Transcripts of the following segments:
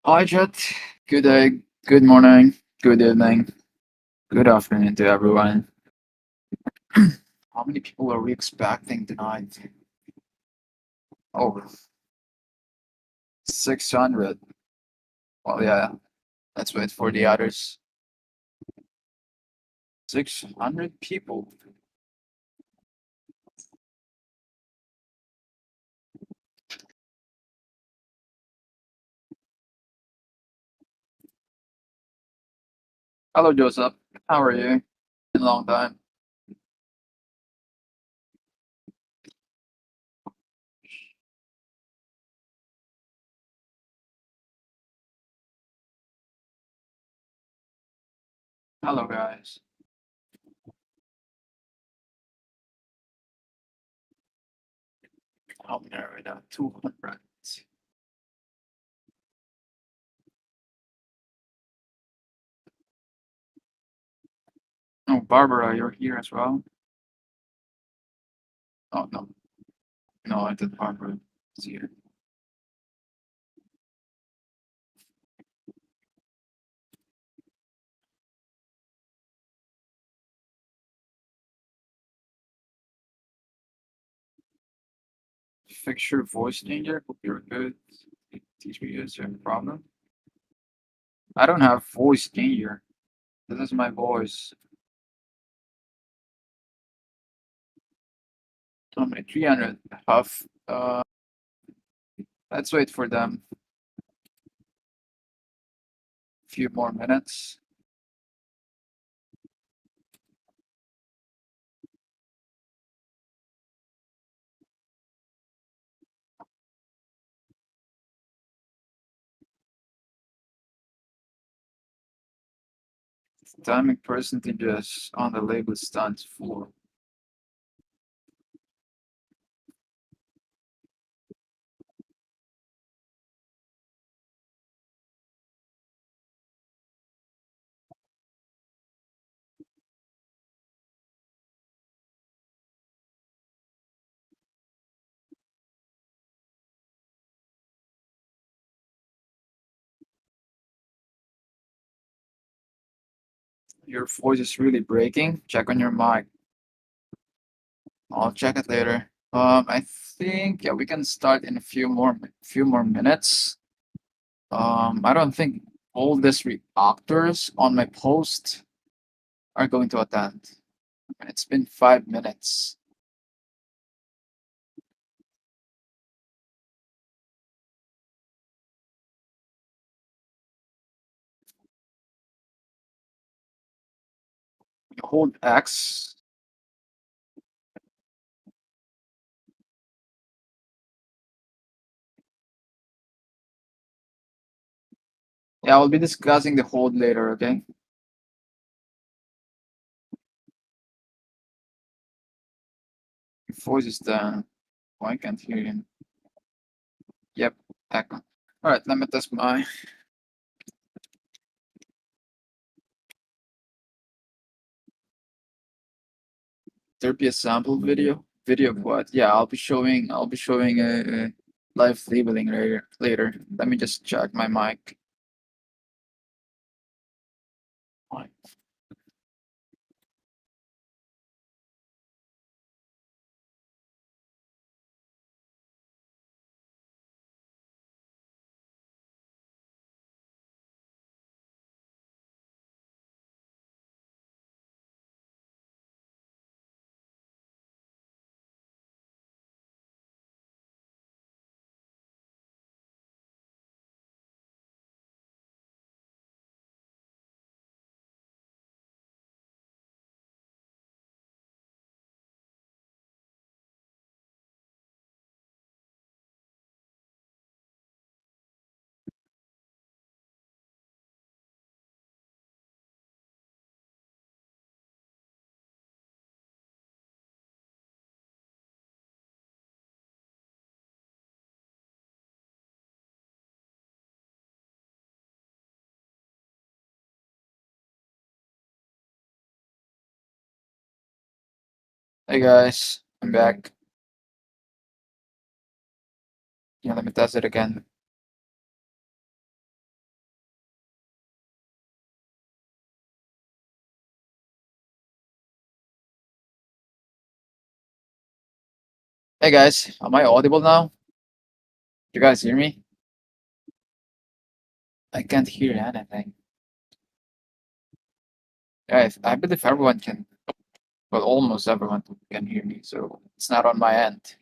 Hi, Jet. Good day, good morning, good evening, good afternoon to everyone. How many people are we expecting tonight? Oh, 600. Well, yeah, let's wait for the others. 600 people. Hello, Joseph. How are you? Been a long time. Hello, guys. How many are we now? 200. Oh, Barbara, you're here as well? Oh, no. No, I did Barbara. Is here. Fix your voice changer. Hope you're good. Teach me is there a problem? I don't have voice changer. This is my voice. How many? 300. Half. Let's wait for them. A few more minutes. Timing percentages on the label stands for. Your voice is really breaking. Check on your mic. I'll check it later. I think yeah, we can start in a few more minutes. I don't think all these reactors on my post are going to attend. It's been 5 minutes. Hold X. Yeah, I'll be discussing the hold later, okay? Your voice is down. Oh, I can't hear you. Yep, echo. Alright, let me test my. There be a sample video? Video of what? Yeah, I'll be showing a live labeling later. Let me just check my mic. Mic. Hey guys, I'm back. Yeah, let me test it again. Hey guys, am I audible now? You guys hear me? I can't hear anything. Guys, I believe everyone can, well, almost everyone can hear me, so it's not on my end.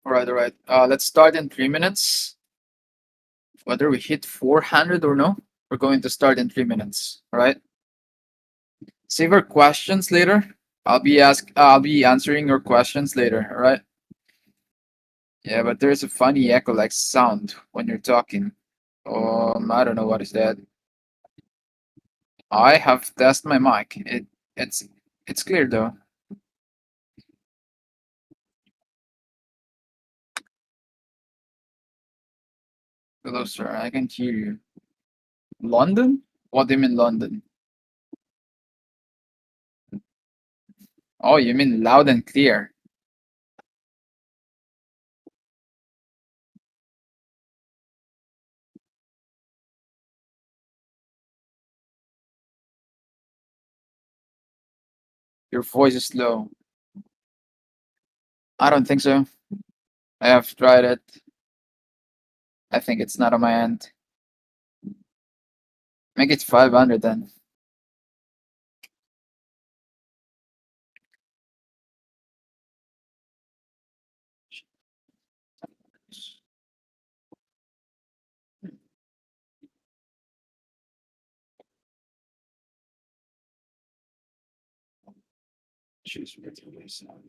All right. Let's start in 3 minutes. Whether we hit 400 or no, we're going to start in 3 minutes. All right. Save your questions later. I'll be answering your questions later. All right. Yeah, but there's a funny echo like sound when you're talking. I don't know what is that. I have tested my mic. It's it's clear though. Hello, sir. I can hear you. London? What do you mean London? Oh, you mean loud and clear. Your voice is low. I don't think so. I have tried it. I think it's not on my end. Make it 500 then. Choose regular sound.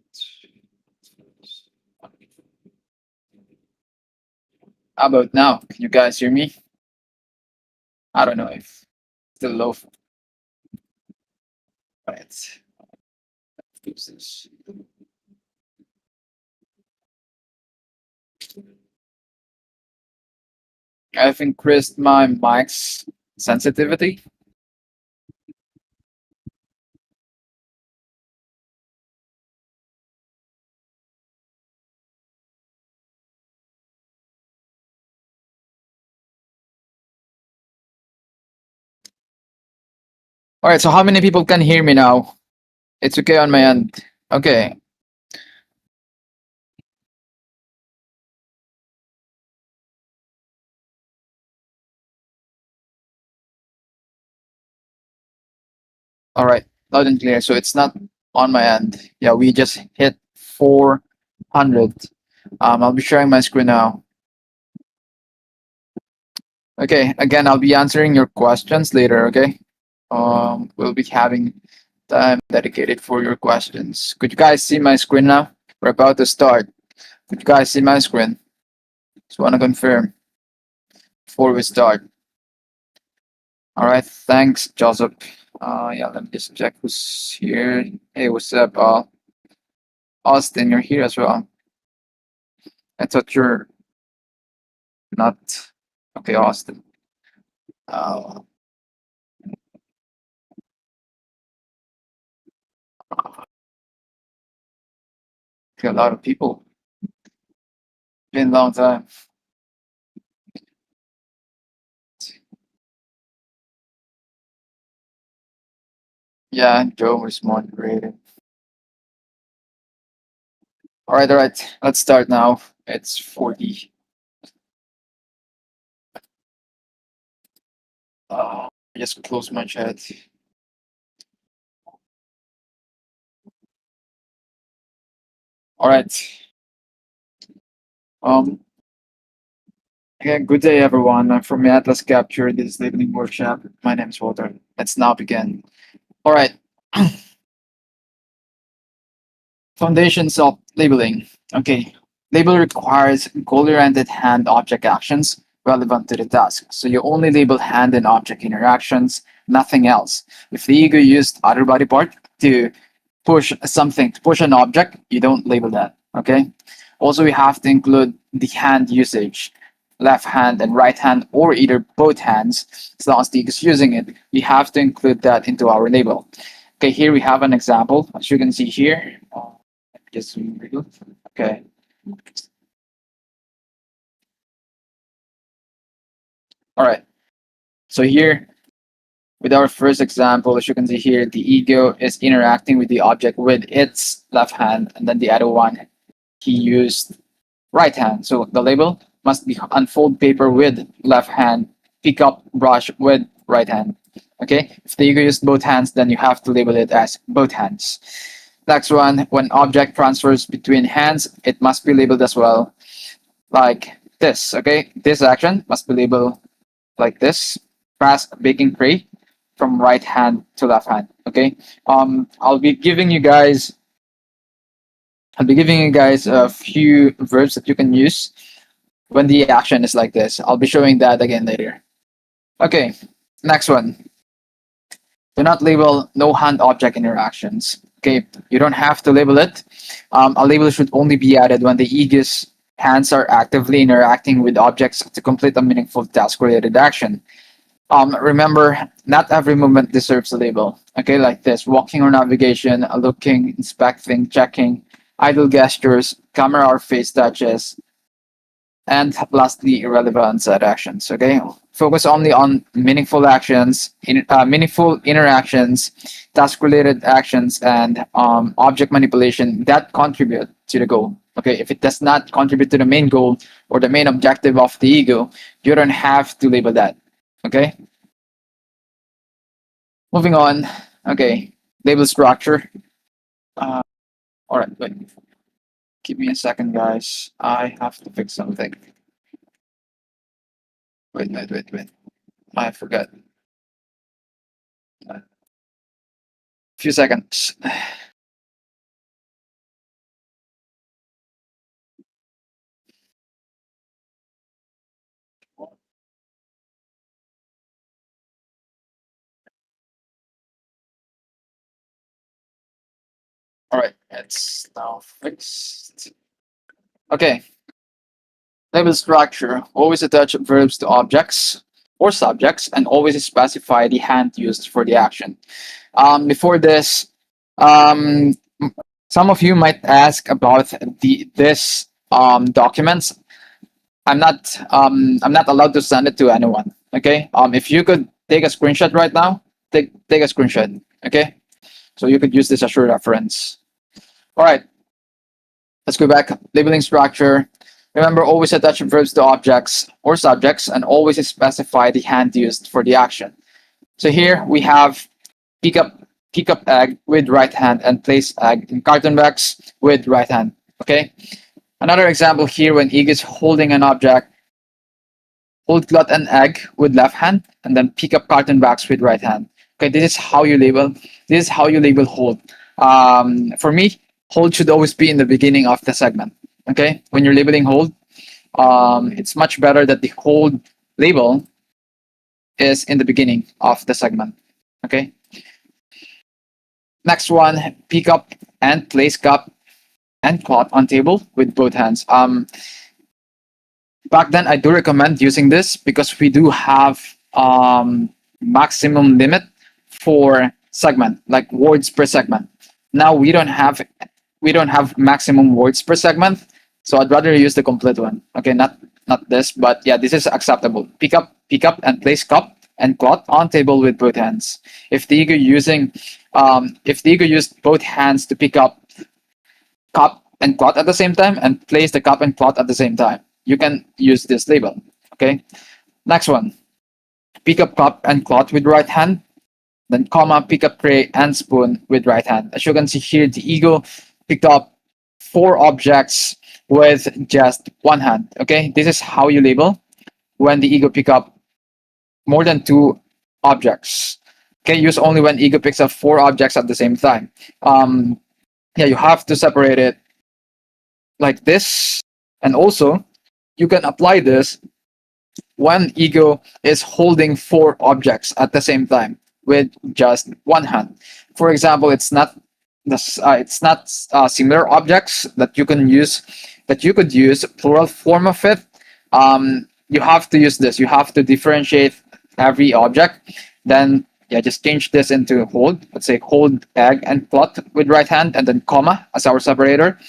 How about now? Can you guys hear me? I don't know if still low. Right. Fix this. I've increased my mic's sensitivity. All right, so how many people can hear me now? It's okay on my end. Okay. All right. Loud and clear. So it's not on my end. Yeah, we just hit 400. I'll be sharing my screen now. Okay. Again, I'll be answering your questions later. Okay. We'll be having time dedicated for your questions. Could you guys see my screen now? We're about to start. Could you guys see my screen? Just want to confirm before we start. All right. Thanks, Joseph. Yeah, let me just check who's here. Hey, what's up, Austin? You're here as well. I thought you're not. Okay, Austin. Uh, okay, a lot of people. Been a long time. Yeah, Joe was moderated. All right. Let's start now. It's 40. I just close my chat. All right. Um. Again, good day, everyone. I'm from Atlas Capture. This is labeling workshop. My name is Walter. Let's now begin. All right. Foundations of labeling. Okay. Label requires goal-oriented hand object actions relevant to the task. So you only label hand and object interactions, nothing else. If the ego used other body part to push something, to push an object, you don't label that. Okay. Also, we have to include the hand usage, left hand and right hand, or either both hands, as long as the ego is using it. We have to include that into our label. Okay, here we have an example, as you can see here. Just okay. All right. So here, with our first example, as you can see here, the ego is interacting with the object with its left hand, and then the other one, he used right hand. So the label must be unfold paper with left hand, pick up brush with right hand. Okay, if the ego used both hands, then you have to label it as both hands. Next one, when object transfers between hands, it must be labeled as well, like this. Okay, this action must be labeled like this: pass a baking tray from right hand to left hand. Okay, I'll be giving you guys a few verbs that you can use when the action is like this. I'll be showing that again later. Okay, next one. Do not label no hand object interactions. Okay, you don't have to label it. A label should only be added when the ego's hands are actively interacting with objects to complete a meaningful task-related action. Remember, not every movement deserves a label. Okay, like this: walking or navigation, looking, inspecting, checking, idle gestures, camera or face touches, and lastly, irrelevant side actions. Okay, focus only on meaningful actions, meaningful interactions, task-related actions, and object manipulation that contribute to the goal. Okay, if it does not contribute to the main goal or the main objective of the ego, you don't have to label that. Okay. Moving on. Okay, label structure. All right, wait. Give me a second, guys. I have to fix something. Wait. I forgot. A few seconds. All right, it's now fixed. Okay, label structure. Always attach verbs to objects or subjects, and always specify the hand used for the action. Before this, um, some of you might ask about this documents. I'm not allowed to send it to anyone. Okay. If you could take a screenshot right now, take a screenshot. Okay. So you could use this as your reference. All right. Let's go back. Labeling structure. Remember, always attach verbs to objects or subjects, and always specify the hand used for the action. So here we have pick up egg with right hand and place egg in carton box with right hand. Okay. Another example here, when ego is holding an object, hold cloth and egg with left hand, and then pick up carton box with right hand. Okay, this is how you label. This is how you label hold. For me, hold should always be in the beginning of the segment. Okay, when you're labeling hold, it's much better that the hold label is in the beginning of the segment. Okay. Next one, pick up and place cup and cloth on table with both hands. Back then, I do recommend using this because we do have maximum limit for segment, like words per segment. Now we don't have maximum words per segment, so I'd rather use the complete one. Okay, not this, but yeah, this is acceptable. Pick up and place cup and cloth on table with both hands. If the ego used both hands to pick up cup and cloth at the same time and place the cup and cloth at the same time, you can use this label. Okay. Next one, pick up cup and cloth with right hand, then comma, pick up tray and spoon with right hand. As you can see here, the ego picked up 4 objects with just one hand. Okay, this is how you label when the ego pick up more than 2 objects. Okay, use only when ego picks up 4 objects at the same time. Yeah, you have to separate it like this, and also you can apply this when ego is holding 4 objects at the same time with just one hand. For example, it's not similar objects that you can use, that you could use plural form of it. You have to use this. You have to differentiate every object. Then yeah, just change this into hold. Let's say hold egg and cloth with right hand, and then comma as our separator.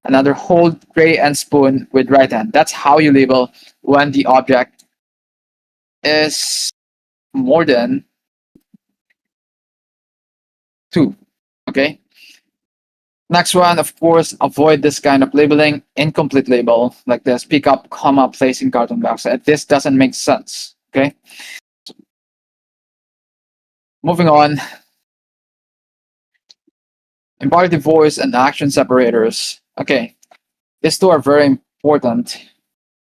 Another hold tray and spoon with right hand. That's how you label when the object is more than 2. Okay. Next one, of course, avoid this kind of labeling. Incomplete label like this, pick up, comma, place in carton box. This doesn't make sense. Okay. Moving on. Imperative voice and action separators. Okay. These two are very important.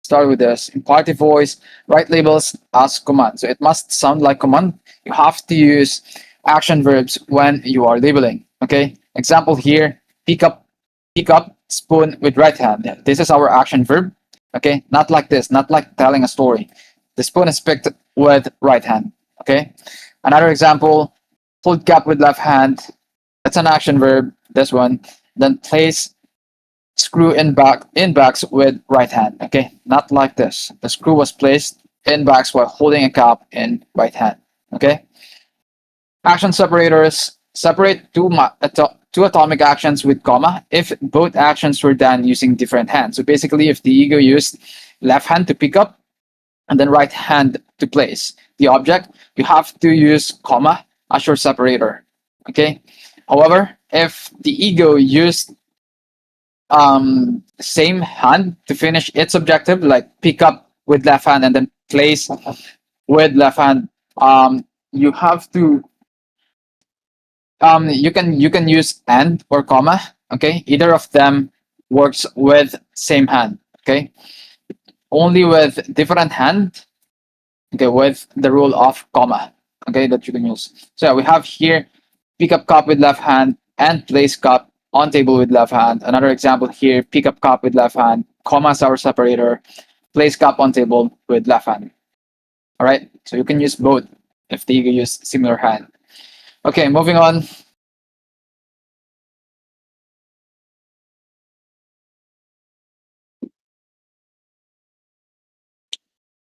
Start with this. Imperative voice, write labels as command. So it must sound like command. You have to use action verbs when you are labeling. Okay. Example here, pick up spoon with right hand. This is our action verb. Okay. Not like this, not like telling a story. The spoon is picked with right hand. Okay. Another example, hold cap with left hand. That's an action verb. This one. Then place screw in backs with right hand. Okay, not like this. The screw was placed in backs while holding a cap in right hand. Okay. Action separators separate two atomic actions with comma if both actions were done using different hands. So basically, if the ego used left hand to pick up and then right hand to place the object, you have to use comma as your separator. Okay. However, if the ego used same hand to finish its objective, like pick up with left hand and then place with left hand, you have to you can use and or comma. Okay, either of them works with same hand. Okay, only with different hand. Okay, with the rule of comma. Okay, that you can use. So yeah, we have here pick up cup with left hand and place cup on table with left hand. Another example here, pick up cup with left hand, comma is our separator, place cup on table with left hand. All right, so you can use both if you use similar hand. Okay, moving on.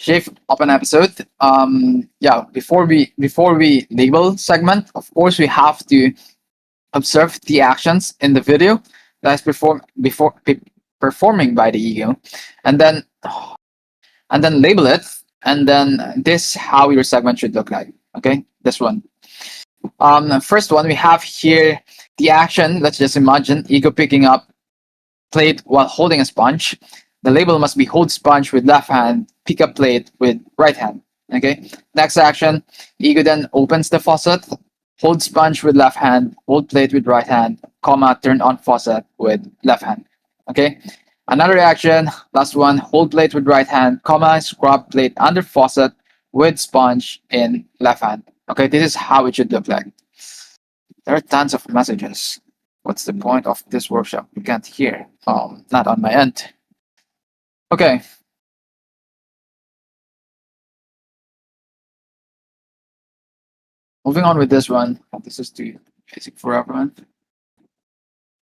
Shift open episode. Yeah, before we label segment, of course we have to observe the actions in the video that's performing by the ego, and then label it, and then this how your segment should look like. Okay, this one. First one we have here the action. Let's just imagine ego picking up plate while holding a sponge. The label must be hold sponge with left hand, pick up plate with right hand. Okay. Next action, ego then opens the faucet, hold sponge with left hand, hold plate with right hand, comma, turn on faucet with left hand. Okay. Another action, last one, hold plate with right hand, comma, scrub plate under faucet with sponge in left hand. Okay, this is how it should look like. There are tons of messages. What's the point of this workshop? You can't hear. Not on my end. Okay. Moving on with this one. This is too basic for everyone.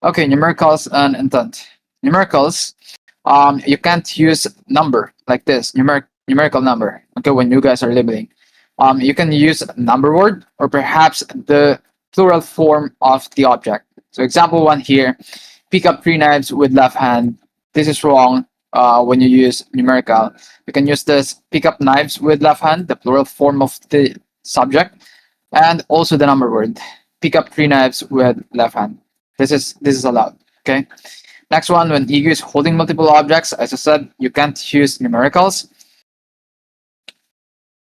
Okay, numericals and intent. Numericals, you can't use number like this, numerical number. Okay, when you guys are labeling, you can use number word or perhaps the plural form of the object. So example one here, pick up 3 knives with left hand. This is wrong when you use numerical. You can use this, pick up knives with left hand, the plural form of the subject, and also the number word, pick up 3 knives with left hand. This is allowed. Okay. Next one, when ego is holding multiple objects, as I said, you can't use numericals.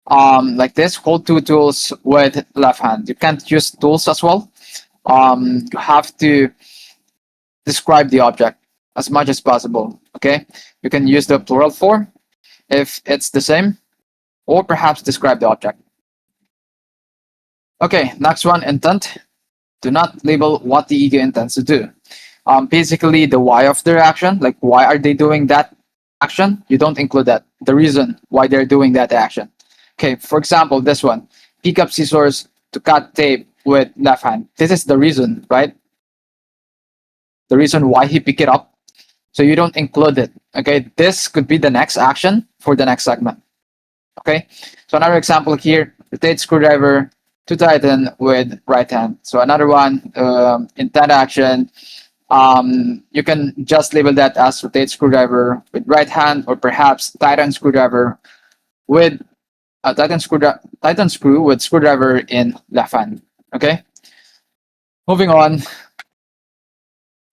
Like this, hold 2 tools with left hand. You can't use tools as well. You have to describe the object as much as possible. Okay, you can use the plural form if it's the same, or perhaps describe the object. Okay, next one, intent. Do not label what the ego intends to do. Basically, the why of their action, like why are they doing that action, you don't include that. The reason why they're doing that action. Okay, for example, this one, pick up scissors to cut tape with left hand. This is the reason, right? The reason why he picked it up. So you don't include it. Okay, this could be the next action for the next segment. Okay, so another example here, rotate screwdriver to tighten with right hand. So another one, intent action. You can just label that as rotate screwdriver with right hand, or perhaps tighten screwdriver with Tighten screw with screwdriver in left hand. Okay. Moving on.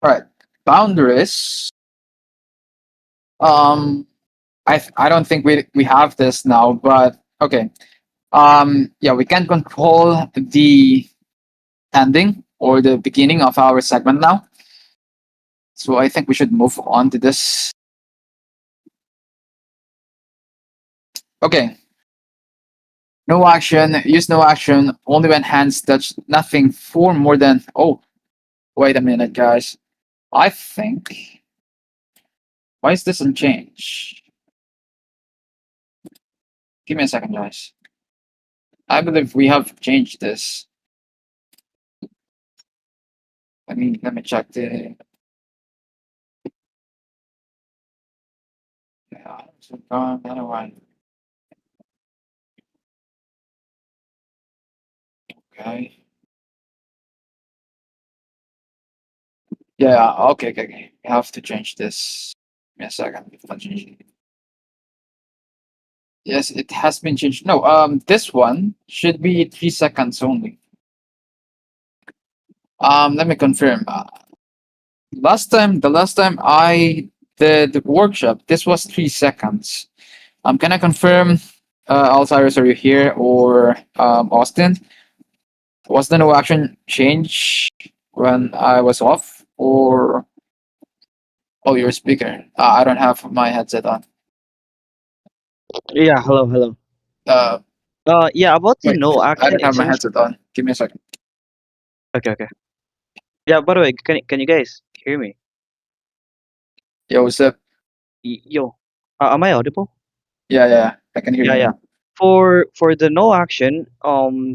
All right. Boundaries. Um, I don't think we have this now, but okay. Yeah, we can control the ending or the beginning of our segment now. So I think we should move on to this. Okay. No action. Use no action only when hands touch nothing for more than. Oh, wait a minute, guys. I think. Why is this unchanged? Give me a second, guys. I believe we have changed this. Let me check the. Yeah, so anyway. Okay. Yeah. Okay. Okay. Okay. We have to change this. Give me a second. I'll change it. Yes, it has been changed. No. This one should be 3 seconds only. Let me confirm. The last time I did the workshop, this was 3 seconds. Can I confirm, Alcyrus, are you here or Austin? Was the no action change when I was off or oh your speaker? I don't have my headset on. Yeah, hello, hello. Uh, Yeah, about the wait, no I action, don't it have my seems headset on. Give me a second. okay, okay. Yeah, by the way, can you guys hear me? Yo, what's up? Yo, am I audible? Yeah, yeah, I can hear Yeah, you yeah. now. For the no action,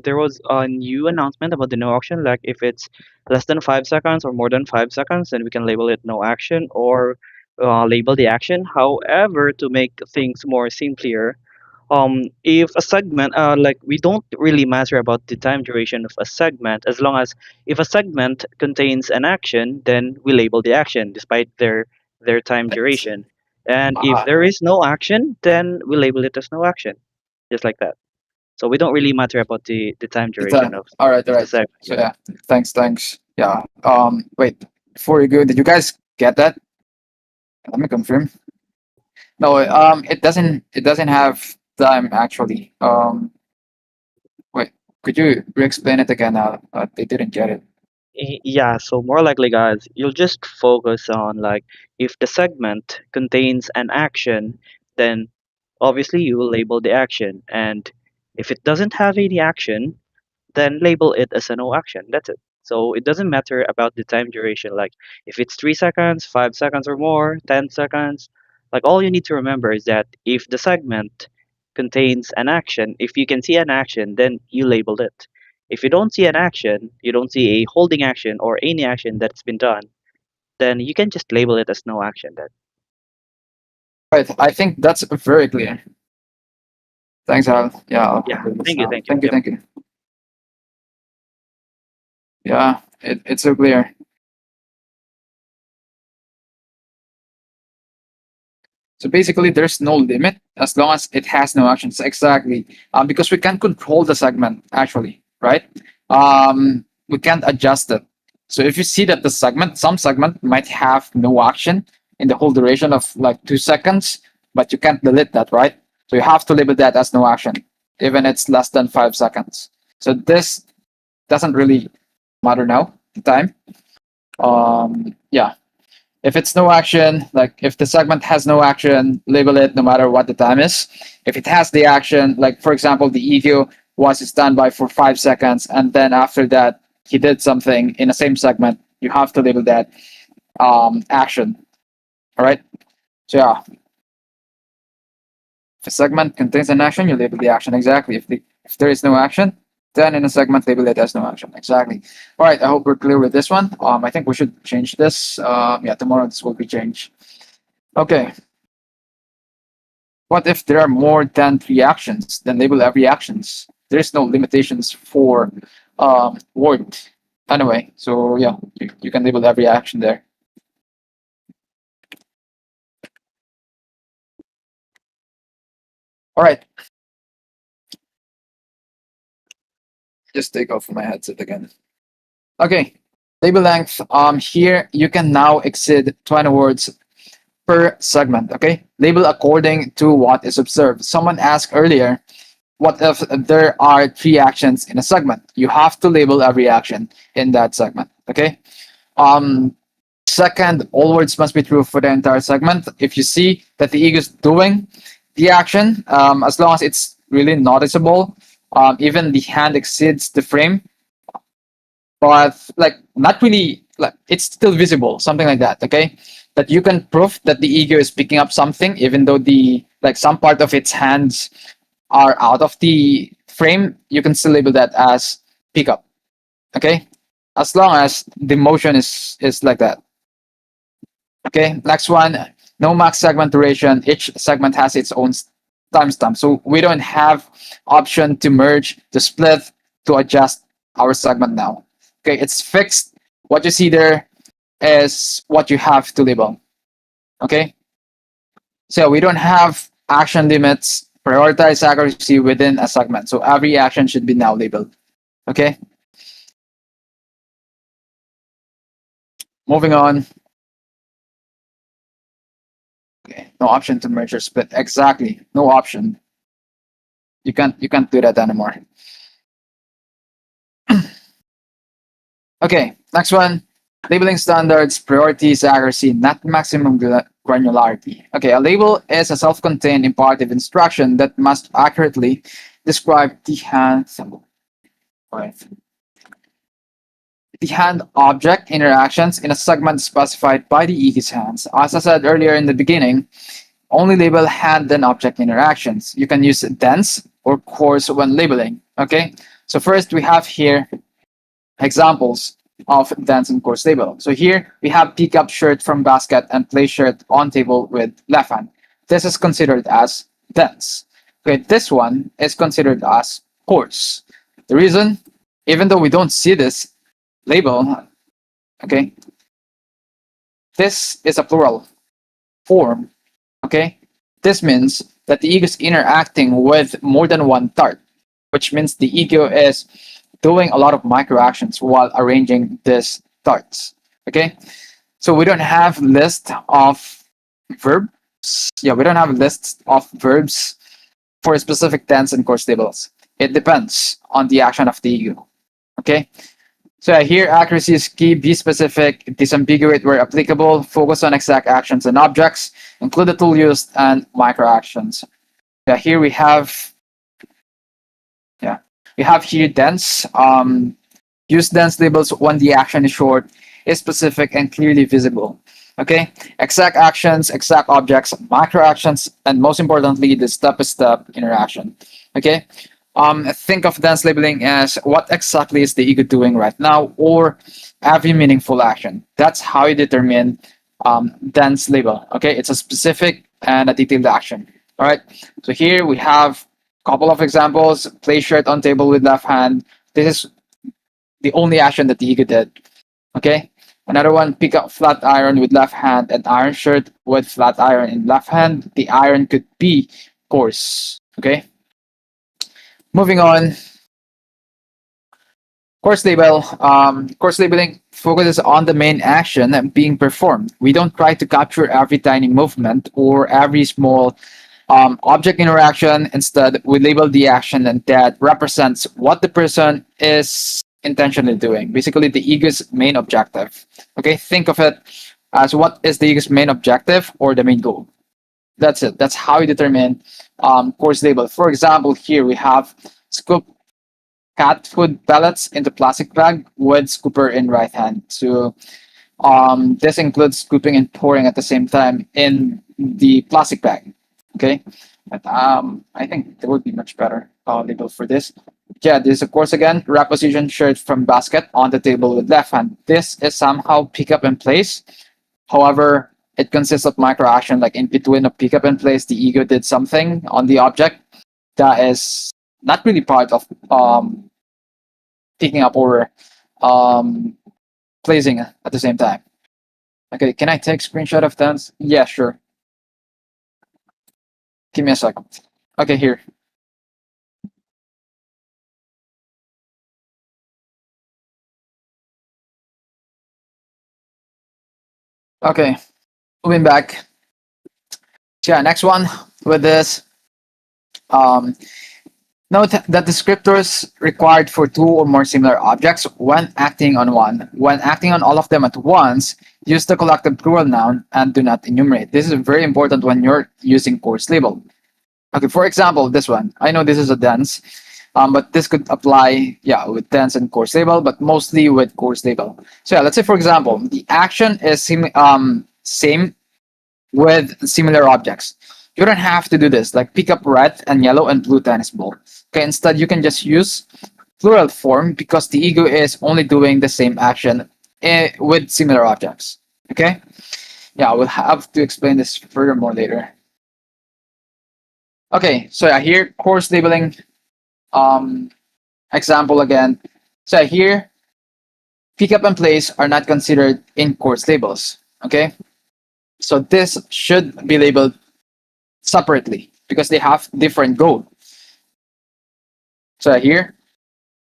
there was a new announcement about the no action. Like if it's less than 5 seconds or more than 5 seconds, then we can label it no action or label the action. However, to make things more simpler, if a segment like we don't really matter about the time duration of a segment as long as if a segment contains an action then we label the action despite their time Right. duration, and if Ah, there is no action then we label it as no action, just like that. So we don't really matter about the time the duration time. All right, all of the right. segment. So yeah, thanks. Yeah. Wait. Before you go, did you guys get that? Let me confirm. No, it doesn't. It doesn't have time actually. Wait, could you re-explain it again? They didn't get it. Yeah, so more likely, guys, you'll just focus on like if the segment contains an action, then obviously you will label the action, and if it doesn't have any action, then label it as a no action. That's it. So it doesn't matter about the time duration. Like if it's 3 seconds, 5 seconds or more, 10 seconds, like all you need to remember is that if the segment contains an action, if you can see an action, then you labeled it. If you don't see an action, you don't see a holding action or any action that's been done, then you can just label it as no action then. Right. I think that's very clear. Thanks, Al. Yeah, Yeah. I'll do this Thank you. now. Thank you. Thank you. Yep. Thank you. Yeah, it's so clear. So basically, there's no limit as long as it has no actions. Exactly. Because we can control the segment actually, right? We can't adjust it. So if you see that some segment might have no action in the whole duration of like 2 seconds, but you can't delete that, right? So you have to label that as no action, even it's less than 5 seconds. So this doesn't really matter now, the time. Yeah, if it's no action, like if the segment has no action, label it no matter what the time is. If it has the action, like for example, the EQ was standby for 5 seconds, and then after that he did something in the same segment, you have to label that action. All right. So yeah, if a segment contains an action, you label the action exactly. If there is no action, then in a segment label it as no action exactly. All right. I hope we're clear with this one. I think we should change this. Yeah, tomorrow this will be changed. Okay. What if there are more than 3 actions? Then label every actions. There's no limitations for word. Anyway, so yeah, you can label every action there. All right. just take off my headset again. Okay, label length. Here you can now exceed 20 words per segment. Okay, label according to what is observed. Someone asked earlier, what if there are 3 actions in a segment? You have to label every action in that segment. Okay. Um, Second, all words must be true for the entire segment. If you see that the ego is doing the action, as long as it's really noticeable, even the hand exceeds the frame, but like not really, like it's still visible, something like that. Okay, that you can prove that the ego is picking up something, even though the like some part of its hands are out of the frame. You can still label that as pickup. Okay, as long as the motion is like that. Okay, next one, no max segment duration. Each segment has its own timestamp. So we don't have option to merge, to split, to adjust our segment now. Okay, it's fixed. What you see there is what you have to label. Okay, so we don't have action limits, prioritize accuracy within a segment. So every action should be now labeled. Okay, moving on. Okay, no option to merge or split. Exactly, no option. You can't do that anymore. Okay, next one. Labeling standards, priorities, accuracy, not maximum granularity. Okay, a label is a self-contained imperative instruction that must accurately describe the hand symbol. Right. The hand object interactions in a segment specified by the ego's hands. As I said earlier in the beginning, only label hand and object interactions. You can use dense or coarse when labeling. Okay, so first we have here examples of dense and coarse label. So here we have pick up shirt from basket and place shirt on table with left hand. This is considered as dense. Okay, this one is considered as coarse. The reason, even though we don't see this label, okay, this is a plural form. Okay, this means that the ego is interacting with more than one thought, which means the ego is doing a lot of micro actions while arranging these thoughts. Okay, so we don't have list of verbs. Yeah, we don't have lists of verbs for specific tense and course labels. It depends on the action of the ego. Okay, so yeah, here accuracy is key. Be specific, disambiguate where applicable, focus on exact actions and objects, include the tool used, and micro actions. Yeah, here we have we have here dense. Use dense labels when the action is short, is specific, and clearly visible. Okay, exact actions, exact objects, micro actions, and most importantly, the step-by-step interaction. Okay, think of dense labeling as what exactly is the ego doing right now, or every meaningful action. That's how you determine dense label. Okay, it's a specific and a detailed action. All right, so here we have a couple of examples. Place shirt on table with left hand. This is the only action that the ego did. Okay, another one, pick up flat iron with left hand and iron shirt with flat iron in left hand. The iron could be coarse. Okay, moving on. Course label. Course labeling focuses on the main action being performed. We don't try to capture every tiny movement or every small object interaction. Instead, we label the action that represents what the person is intentionally doing. Basically, the ego's main objective. Okay, think of it as what is the ego's main objective or the main goal. That's it. That's how you determine course label. For example, here we have scoop cat food pellets into plastic bag with scooper in right hand. So this includes scooping and pouring at the same time in the plastic bag. Okay, but I think there would be much better label for this. Yeah, this is of course again rack position shirt from basket on the table with left hand. This is somehow pick up and place. However, it consists of micro action, like in between a pick up and place, the ego did something on the object that is not really part of picking up or placing at the same time. Okay, can I take screenshot of that? Yeah, sure. Give me a second. Okay, here. Okay, moving back. So yeah, next one with this. Um, Note that descriptors required for two or more similar objects when acting on one. When acting on all of them at once, use the collective plural noun and do not enumerate. This is very important when you're using course label. Okay, for example, this one. I know this is a dense, but this could apply, yeah, with dense and course label, but mostly with course label. So yeah, let's say for example, the action is same with similar objects. You don't have to do this, like pick up red and yellow and blue tennis ball. Okay, instead you can just use plural form because the ego is only doing the same action with similar objects. Okay, yeah, we'll have to explain this furthermore later. Okay, so yeah, here course labeling example again. So here, pick up and place are not considered in course labels. Okay, so this should be labeled separately because they have different goal. So here,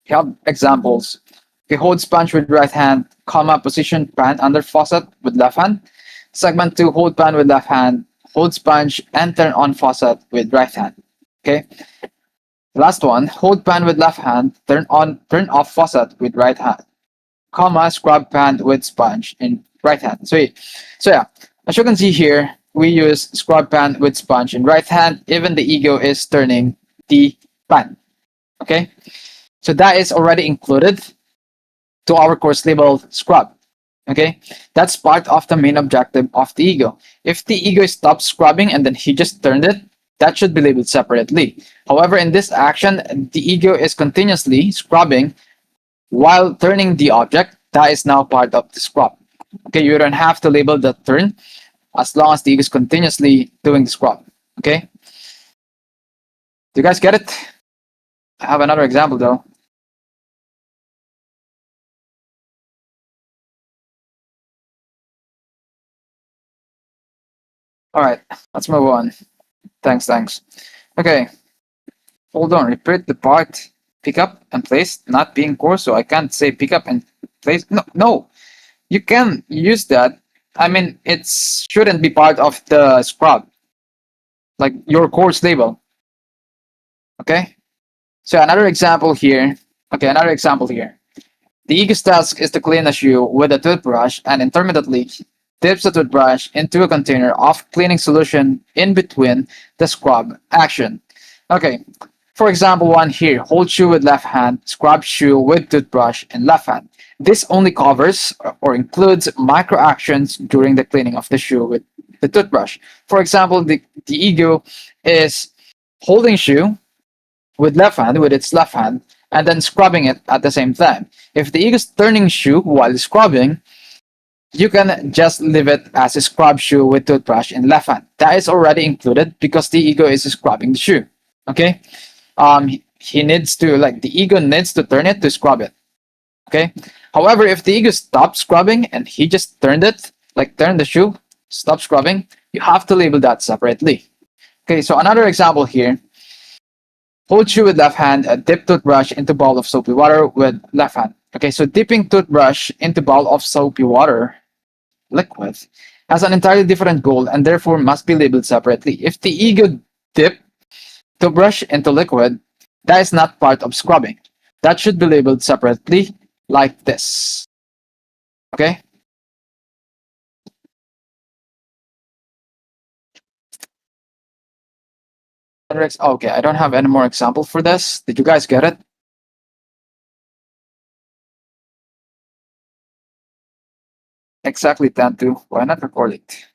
you have examples. Okay, hold sponge with right hand, comma, position pan under faucet with left hand. Segment 2, hold pan with left hand, hold sponge and turn on faucet with right hand. Okay. Last one, hold pan with left hand, turn off faucet with right hand, comma, scrub pan with sponge in right hand. So yeah, as you can see here, we use scrub pan with sponge in right hand, even the ego is turning the pan. Okay, so that is already included to our course label scrub. Okay, that's part of the main objective of the ego. If the ego stops scrubbing and then he just turned it, that should be labeled separately. However, in this action, the ego is continuously scrubbing while turning the object. That is now part of the scrub. Okay, you don't have to label the turn as long as the ego is continuously doing the scrub. Okay, do you guys get it? I have another example though. All right, let's move on. Thanks. Okay, hold on. Repeat the part pick up and place not being course, so I can't say pick up and place. No, you can use that. I mean, it shouldn't be part of the scrub, like your course label. Okay, so another example here. Okay, another example here. The ego's task is to clean a shoe with a toothbrush and intermittently dips the toothbrush into a container of cleaning solution in between the scrub action. Okay, for example, one here, hold shoe with left hand, scrub shoe with toothbrush in left hand. This only covers or includes micro actions during the cleaning of the shoe with the toothbrush. For example, the ego is holding shoe with left hand, with its left hand, and then scrubbing it at the same time. If the ego is turning shoe while scrubbing, you can just leave it as a scrub shoe with toothbrush in left hand. That is already included because the ego is scrubbing the shoe. Okay, he needs to, like, the ego needs to turn it to scrub it. Okay, however, if the ego stops scrubbing and he just turned it, like turn the shoe, stop scrubbing, you have to label that separately. Okay, so another example here. Hold shoe with left hand, dip toothbrush into bowl of soapy water with left hand. Okay, so dipping toothbrush into bowl of soapy water liquid has an entirely different goal and therefore must be labeled separately. If the ego dip toothbrush into liquid, that is not part of scrubbing. That should be labeled separately like this. Okay? Okay, I don't have any more example for this. Did you guys get it? Exactly 10 to. Why not record it?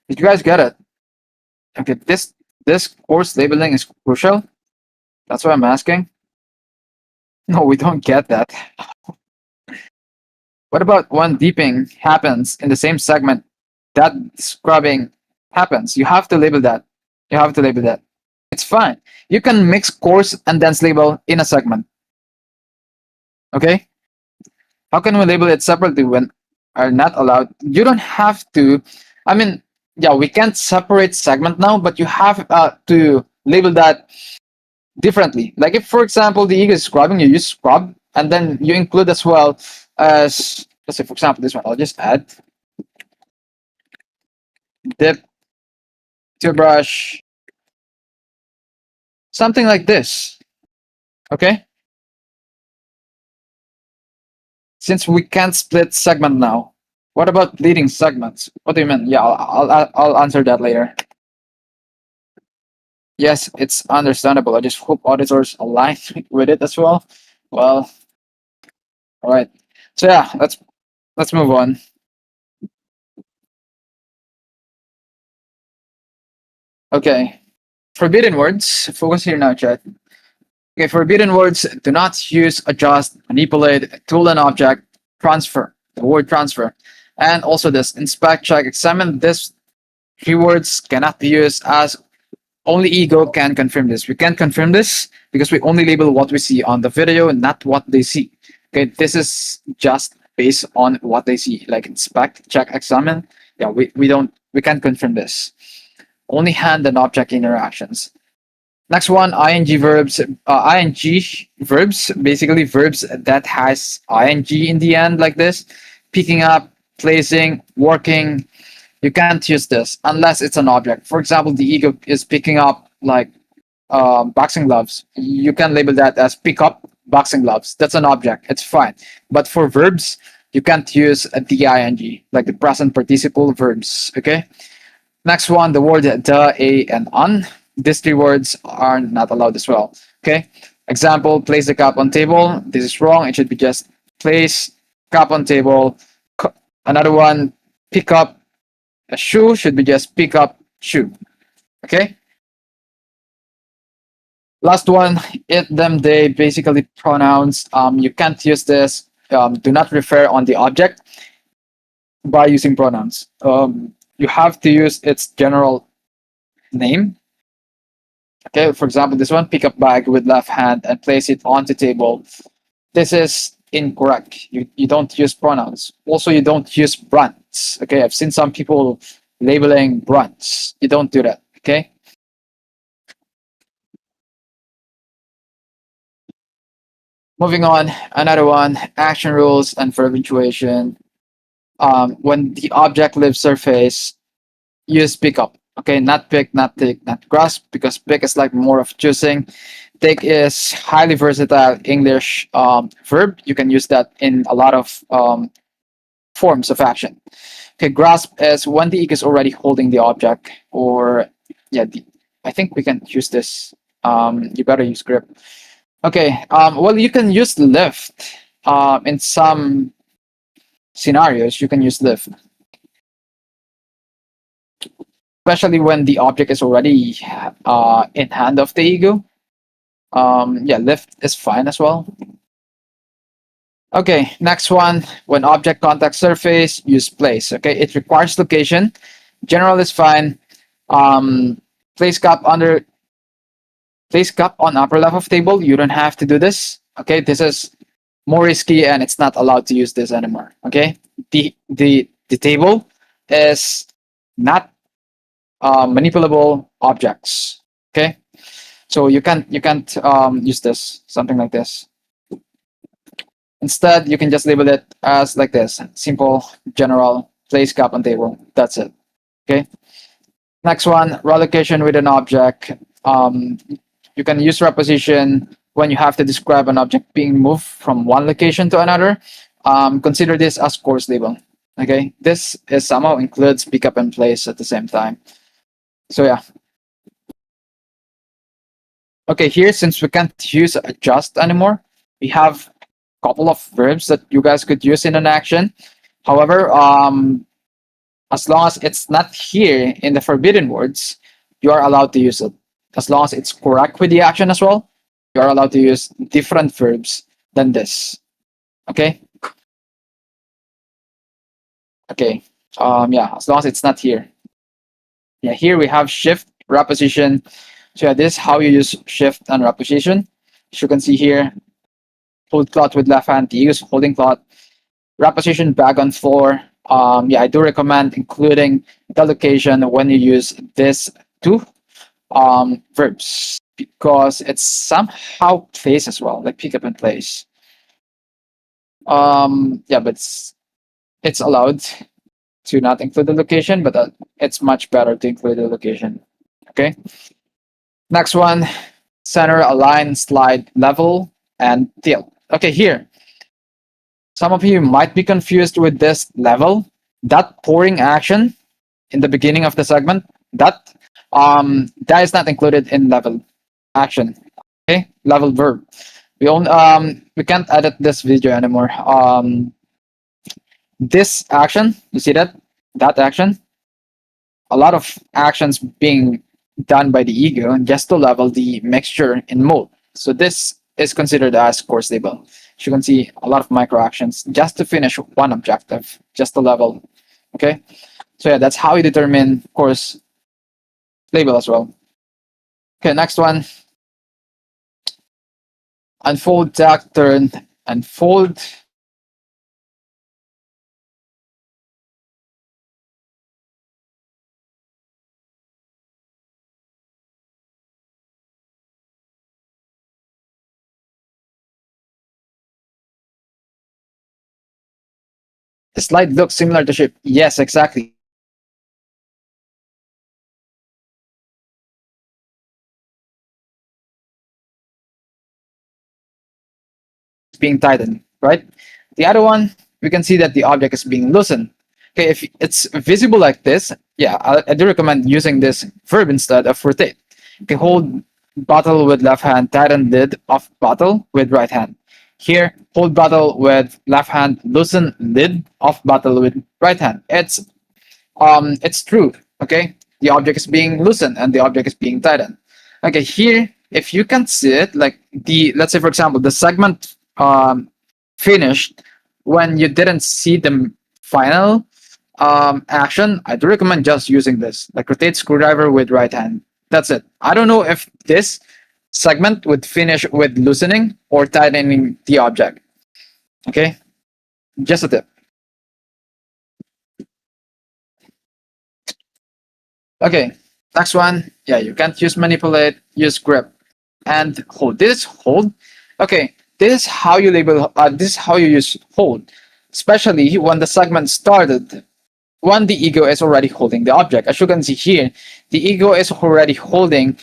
Did you guys get it? Okay, this course labeling is crucial. That's what I'm asking. No, we don't get that. What about when deeping happens in the same segment that scrubbing happens? You have to label that. You have to label that. It's fine. You can mix course and dense label in a segment. Okay? How can we label it separately when are not allowed? You don't have to. I mean, yeah, we can't separate segment now, but you have to label that differently. Like if, for example, the ego is scrubbing, you use scrub. And then you include as well as, let's say, for example, this one, I'll just add dip to brush, something like this. Okay. Since we can't split segment now, what about leading segments? What do you mean? Yeah, I'll answer that later. Yes, it's understandable. I just hope auditors align with it as well. Well, all right. So yeah, let's move on. Okay, forbidden words. Focus here now, chat. Okay, forbidden words: do not use, adjust, manipulate, tool an object, transfer. The word transfer, and also this inspect, check, examine. This three words cannot be used, as only ego can confirm this. We can't confirm this because we only label what we see on the video and not what they see. Okay, this is just based on what they see, like inspect, check, examine. Yeah, we can't confirm this. Only hand and object interactions. Next one, ing verbs. Ing verbs, basically verbs that has ing in the end, like this. Picking up, placing, working. You can't use this unless it's an object. For example, the ego is picking up like boxing gloves. You can label that as pick up boxing gloves. That's an object. It's fine. But for verbs, you can't use the ing, like the present participle verbs. Okay. Next one, the word the, a, and on. These three words are not allowed as well. Okay. Example: place the cup on table. This is wrong. It should be just place cup on table. Another one, pick up a shoe, should be just pick up shoe. Okay. Last one, it, them, they, basically pronouns. You can't use this. Do not refer on the object by using pronouns. You have to use its general name. Okay, for example, this one, pick up bag with left hand and place it onto table. This is incorrect. You don't use pronouns. Also, you don't use brunts. Okay, I've seen some people labeling brunts. You don't do that. Okay. Moving on, another one, action rules and verb punctuation. When the object leaves surface, use pick up. Okay, not pick, not take, not grasp, because pick is like more of choosing. Take is highly versatile English verb. You can use that in a lot of forms of action. Okay, grasp is when the ego is already holding the object, or yeah, I think we can use this. You better use grip. Okay, well, you can use lift. In some scenarios, you can use lift, especially when the object is already in hand of the ego. Yeah, lift is fine as well. Okay, next one, when object contact surface, use place. Okay, it requires location. General is fine. Place cup under, place cup on upper left of table. You don't have to do this. Okay, this is more risky and it's not allowed to use this anymore. Okay, the table is not manipulable objects. Okay, so you can't use this, something like this. Instead, you can just label it as like this: simple, general, place cup on table. That's it. Okay. Next one, relocation with an object. You can use reposition when you have to describe an object being moved from one location to another. Consider this as course label. Okay, this is somehow includes pick up and place at the same time. So yeah. Okay, here, since we can't use adjust anymore, we have a couple of verbs that you guys could use in an action. However, as long as it's not here in the forbidden words, you are allowed to use it. As long as it's correct with the action as well, you are allowed to use different verbs than this. Okay? Okay. Yeah, as long as it's not here. Yeah, here we have shift, reposition. So yeah, this is how you use shift and reposition. As you can see here, hold cloth with left hand, use holding cloth. Reposition bag on floor. Yeah, I do recommend including the location when you use this two verbs, because it's somehow place as well, like pick up and place. Yeah, but it's allowed to not include the location, but it's much better to include the location. Okay. Next one, center, align, slide, level, and tilt. Okay, here, some of you might be confused with this level. That pouring action in the beginning of the segment, that is not included in level action. Okay, level verb. We can't edit this video anymore. This action, you see that action, a lot of actions being done by the ego just to level the mixture in mode. So this is considered as course label. As you can see, a lot of micro actions just to finish one objective, just to level. Okay, so yeah, that's how you determine course label as well. Okay, next one. Unfold, tag, turn, unfold. The slide looks similar to ship. Yes, exactly. It's being tightened, right? The other one, we can see that the object is being loosened. Okay, if it's visible like this, yeah, I do recommend using this verb instead of rotate. Okay, hold bottle with left hand, tighten lid of bottle with right hand. Here, hold bottle with left hand, loosen lid of bottle with right hand. It's true. Okay, the object is being loosened and the object is being tightened. Okay, here, if you can see it, like let's say for example, the segment finished when you didn't see the final action, I do recommend just using this, like rotate screwdriver with right hand. That's it. I don't know if this segment would finish with loosening or tightening the object. Okay, just a tip. Okay, next one. Yeah, you can't use manipulate, use grip and hold. This hold. Okay, this is how you label. This is how you use hold, especially when the segment started. When the ego is already holding the object, as you can see here, the ego is already holding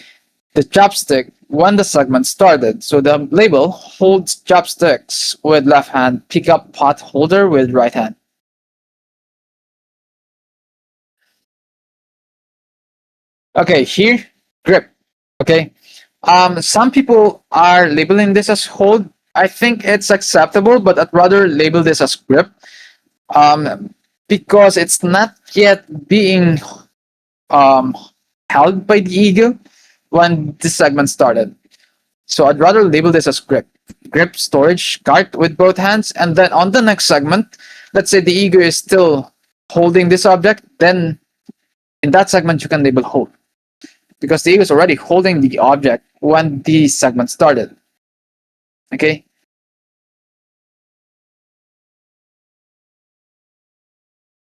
the chopstick when the segment started. So the label holds chopsticks with left hand, pick up pot holder with right hand. Okay, here, grip. Okay, some people are labeling this as hold. I think it's acceptable, but I'd rather label this as grip, because it's not yet being um, held by the ego when this segment started. So I'd rather label this as grip. Grip storage cart with both hands, and then on the next segment, let's say the ego is still holding this object, then in that segment you can label hold, because the ego is already holding the object when the segment started. Okay.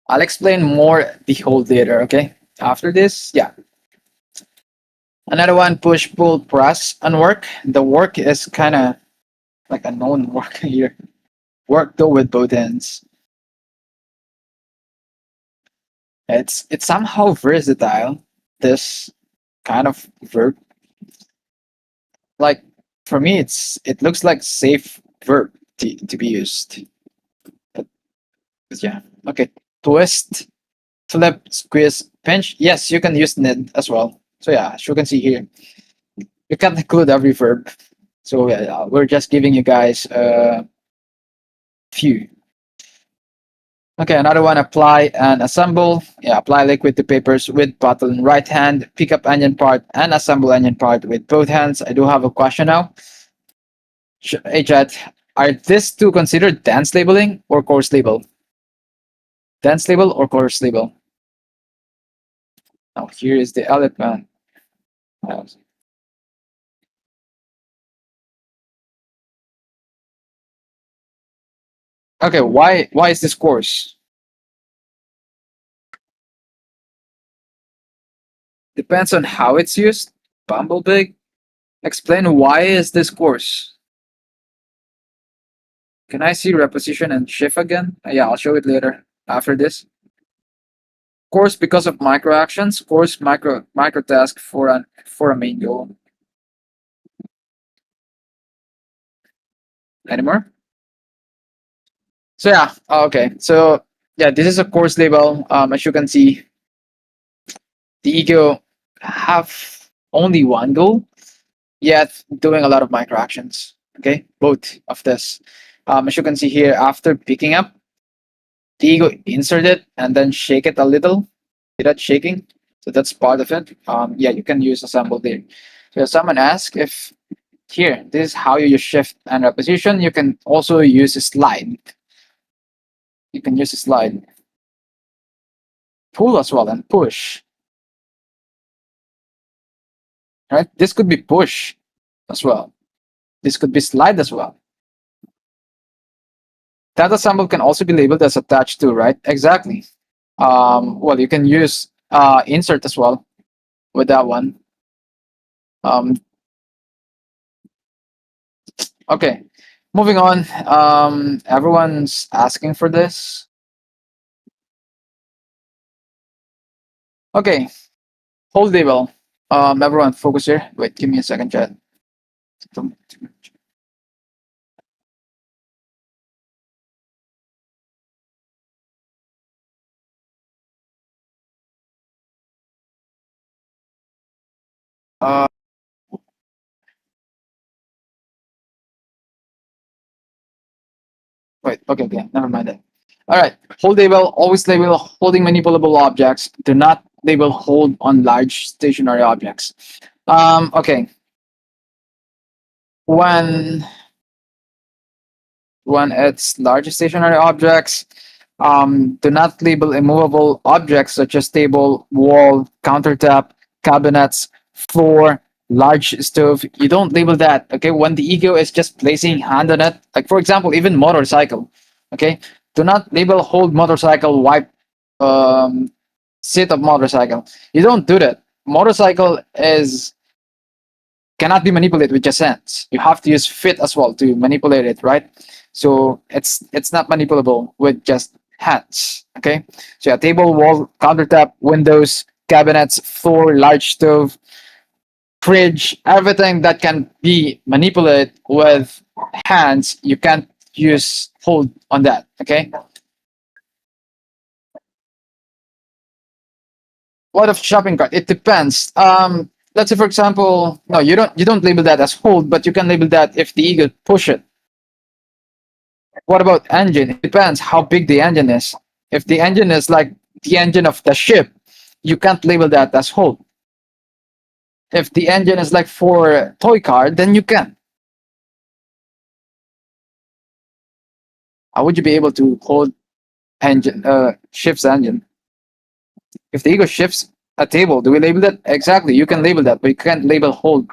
I'll explain more the hold later. Okay. After this, yeah. Another one, push, pull, press, and work. The work is kind of like a known work here. Work though with both ends. It's somehow versatile. This kind of verb, like for me, it looks like safe verb to be used. But yeah, okay. Twist, flip, squeeze, pinch. Yes, you can use knit as well. So yeah, as you can see here, you can't include every verb. So yeah, we're just giving you guys a few. Okay, another one, apply and assemble. Yeah, apply liquid to papers with bottle in right hand, pick up onion part and assemble onion part with both hands. I do have a question now. Hey chat, are these two considered dance labeling or course label? Dance label or course label? Now here is the elephant. Okay, why is this course? Depends on how it's used. Bumblebee, explain why is this course? Can I see reposition and shift again? Yeah, I'll show it later after this. Of course, because of micro actions, of course, micro task for a main goal. Anymore? So yeah, okay. So yeah, this is a course label. As you can see, the ego have only one goal, yet doing a lot of micro actions. Okay, both of this. As you can see here, after picking up, the ego insert it and then shake it a little. See that shaking? So that's part of it. Yeah, you can use assemble there. So someone asked if here, this is how you use shift and reposition. You can also use a slide. You can use a slide. Pull as well and push. Right? This could be push as well. This could be slide as well. That assemble can also be labeled as attached to, right? Exactly. Well, you can use insert as well with that one. Um, okay, moving on. Everyone's asking for this. Okay, hold label. Everyone focus here. Wait, give me a second, chat. Uh, Wait, okay, okay, never mind that. All right, hold label, always label holding manipulable objects. Do not label hold on large stationary objects. Okay, when it's large stationary objects, do not label immovable objects such as table, wall, countertop, cabinets, floor, large stove. You don't label that, okay? When the ego is just placing hand on it, like for example, even motorcycle, okay? Do not label hold motorcycle, wipe, sit of motorcycle. You don't do that. Motorcycle is cannot be manipulated with just hands. You have to use fit as well to manipulate it, right? So it's not manipulable with just hands. Okay. So yeah, table, wall, countertop, windows, cabinets, floor, large stove, fridge, everything that can be manipulated with hands, you can't use hold on that. Okay. What of shopping cart? It depends. Let's say for example, no, you don't label that as hold, but you can label that if the ego push it. What about engine? It depends how big the engine is. If the engine is like the engine of the ship, you can't label that as hold. If the engine is like for a toy car, then you can. How would you be able to hold engine ship's engine? If the ego shifts a table, do we label that? Exactly, you can label that, but you can't label hold.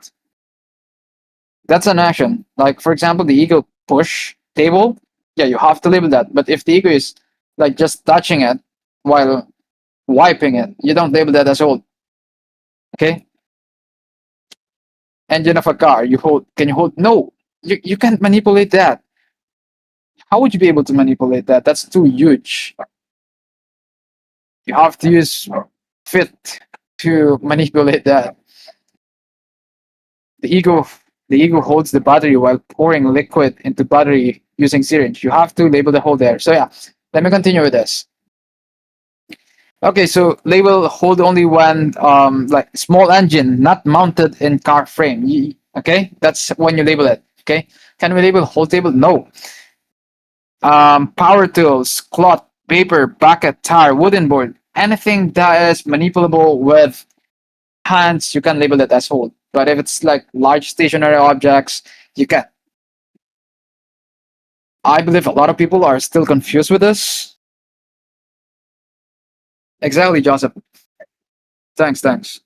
That's an action. Like for example, the ego push table, yeah, you have to label that. But if the ego is like just touching it while wiping it, you don't label that as hold. Okay? Engine of a car, you hold, can you hold? No, you can't manipulate that. How would you be able to manipulate that? That's too huge. You have to use fit to manipulate that. The ego the ego holds the battery while pouring liquid into battery using syringe. You have to label the hole there. So yeah, let me continue with this. Okay, so label hold only when like small engine not mounted in car frame. Okay, that's when you label it. Okay, can we label hold table? No. Power tools, cloth, paper, bucket, tire, wooden board, anything that is manipulable with hands, you can label it as hold. But if it's like large stationary objects, you can. I believe a lot of people are still confused with this. Exactly, Joseph. Thanks, thanks.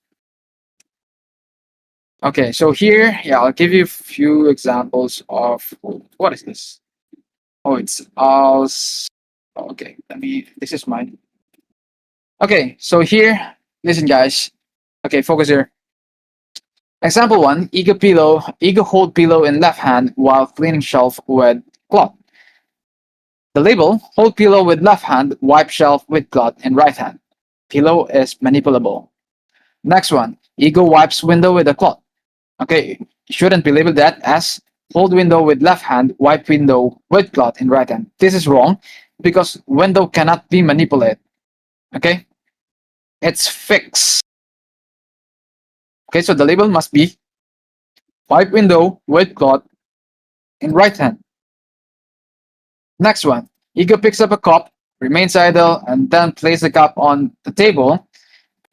Okay, so here, yeah, I'll give you a few examples of what is this? Oh, it's us. Okay, let me. This is mine. Okay, so here, listen, guys. Okay, focus here. Example one: ego pillow, ego hold pillow in left hand while cleaning shelf with cloth. The label, hold pillow with left hand, wipe shelf with cloth in right hand. Pillow is manipulable. Next one, ego wipes window with a cloth. Okay, you shouldn't be labeled that as hold window with left hand, wipe window with cloth in right hand. This is wrong because window cannot be manipulated. Okay, it's fixed. Okay, so the label must be wipe window with cloth in right hand. Next one, ego picks up a cup, remains idle, and then places the cup on the table.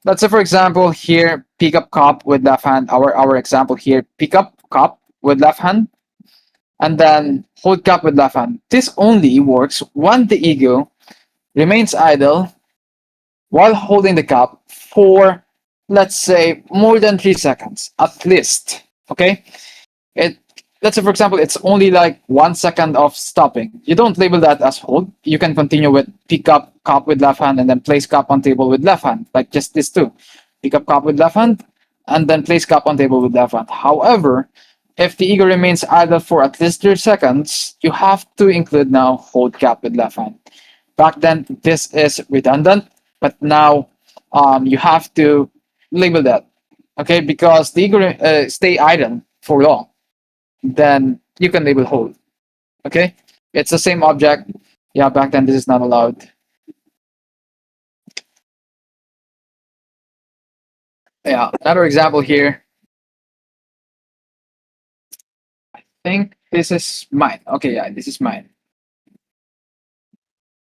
Let's say, for example, here, pick up cup with left hand. Our example here, pick up cup with left hand, and then hold cup with left hand. This only works when the ego remains idle while holding the cup for, let's say, more than 3 seconds, at least. Okay? It let's say, for example, it's only like 1 second of stopping. You don't label that as hold. You can continue with pick up cup with left hand and then place cup on table with left hand, like just this two. Pick up cup with left hand and then place cup on table with left hand. However, if the ego remains idle for at least 3 seconds, you have to include now hold cup with left hand. Back then, this is redundant, but now you have to label that, okay? Because the ego stay idle for long, then you can label hold. Okay, it's the same object. Yeah, back then this is not allowed. Yeah, another example here. I think this is mine. Okay, yeah, this is mine.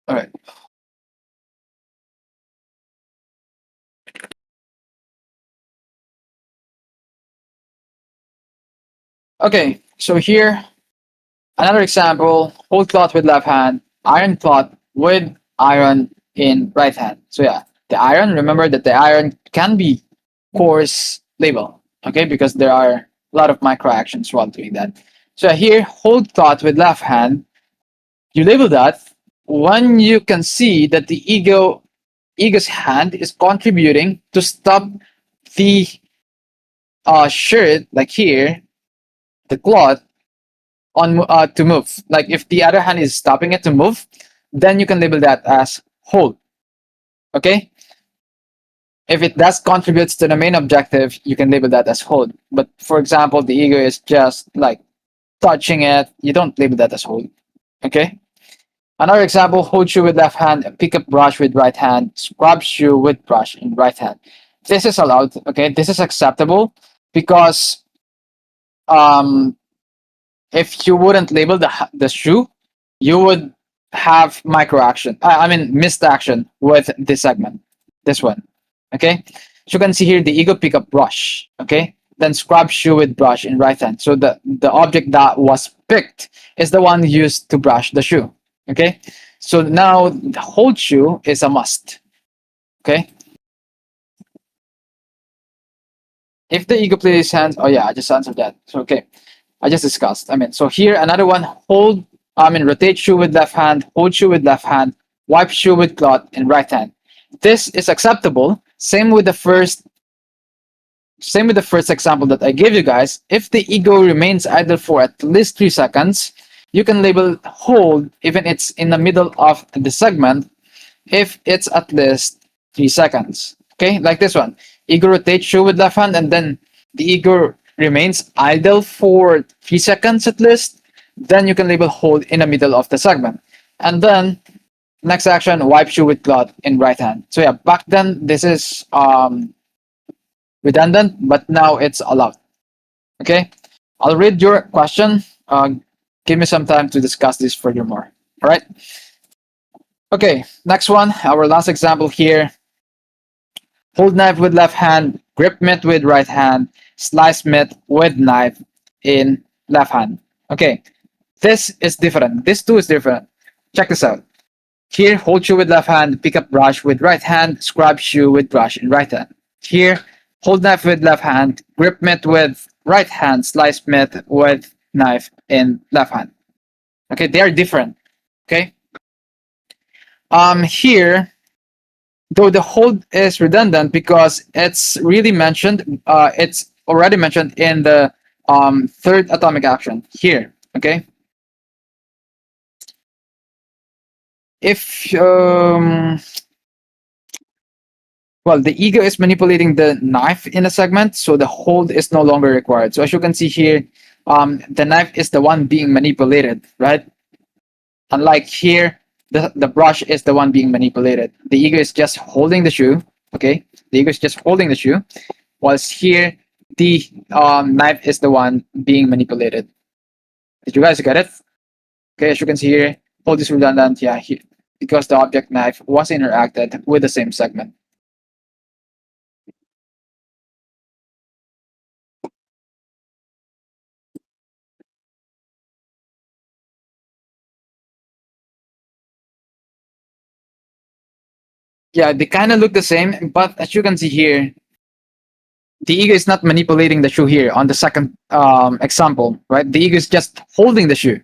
All right. Okay, so here another example: hold cloth with left hand, iron cloth with iron in right hand. So yeah, the iron. Remember that the iron can be coarse label. Okay, because there are a lot of micro actions while doing that. So here, hold cloth with left hand. You label that when you can see that the ego's hand is contributing to stop the shirt, like here, the cloth on to move. Like if the other hand is stopping it to move, then you can label that as hold. Okay. If it does contributes to the main objective, you can label that as hold. But for example, the ego is just like touching it, you don't label that as hold. Okay. Another example, hold shoe with left hand, pick up brush with right hand, scrub shoe with brush in right hand. This is allowed, okay? This is acceptable because if you wouldn't label the shoe, you would have micro action. I mean missed action with this segment, this one, okay? So you can see here the ego pick up brush, okay? Then scrub shoe with brush in right hand. So the object that was picked is the one used to brush the shoe. Okay, so now the hold shoe is a must. Okay, if the ego plays hands, oh yeah, I just answered that. So okay, I just discussed. I mean, so here another one, hold. I mean, rotate shoe with left hand, hold shoe with left hand, wipe shoe with cloth in right hand. This is acceptable. Same with the first. Same with the first example that I gave you guys. If the ego remains idle for at least 3 seconds, you can label hold even it's in the middle of the segment if it's at least 3 seconds. Okay, like this one. Ego rotates shoe with left hand and then the ego remains idle for 3 seconds at least. Then you can label hold in the middle of the segment. And then next action, wipe shoe with cloth in right hand. So yeah, back then this is redundant, but now it's allowed. Okay, I'll read your question. Give me some time to discuss this furthermore. All right. Okay, next one, our last example here. Hold knife with left hand, grip meat with right hand, slice meat with knife in left hand. Okay, this is different. This too is different. Check this out. Here, hold shoe with left hand, pick up brush with right hand, scrub shoe with brush in right hand. Here, hold knife with left hand, grip meat with right hand, slice meat with knife in left hand. Okay, they are different. Okay. Here, though the hold is redundant because it's really mentioned, it's already mentioned in the third atomic action here. Okay. if well, the ego is manipulating the knife in a segment, so the hold is no longer required. So as you can see here, the knife is the one being manipulated, right? Unlike here, the brush is the one being manipulated. The ego is just holding the shoe, okay? The ego is just holding the shoe, whilst here, the knife is the one being manipulated. Did you guys get it? Okay, as you can see here, hold is redundant, yeah, here, because the object knife was interacted with the same segment. Yeah, they kind of look the same, but as you can see here, the ego is not manipulating the shoe here on the second example, right? The ego is just holding the shoe.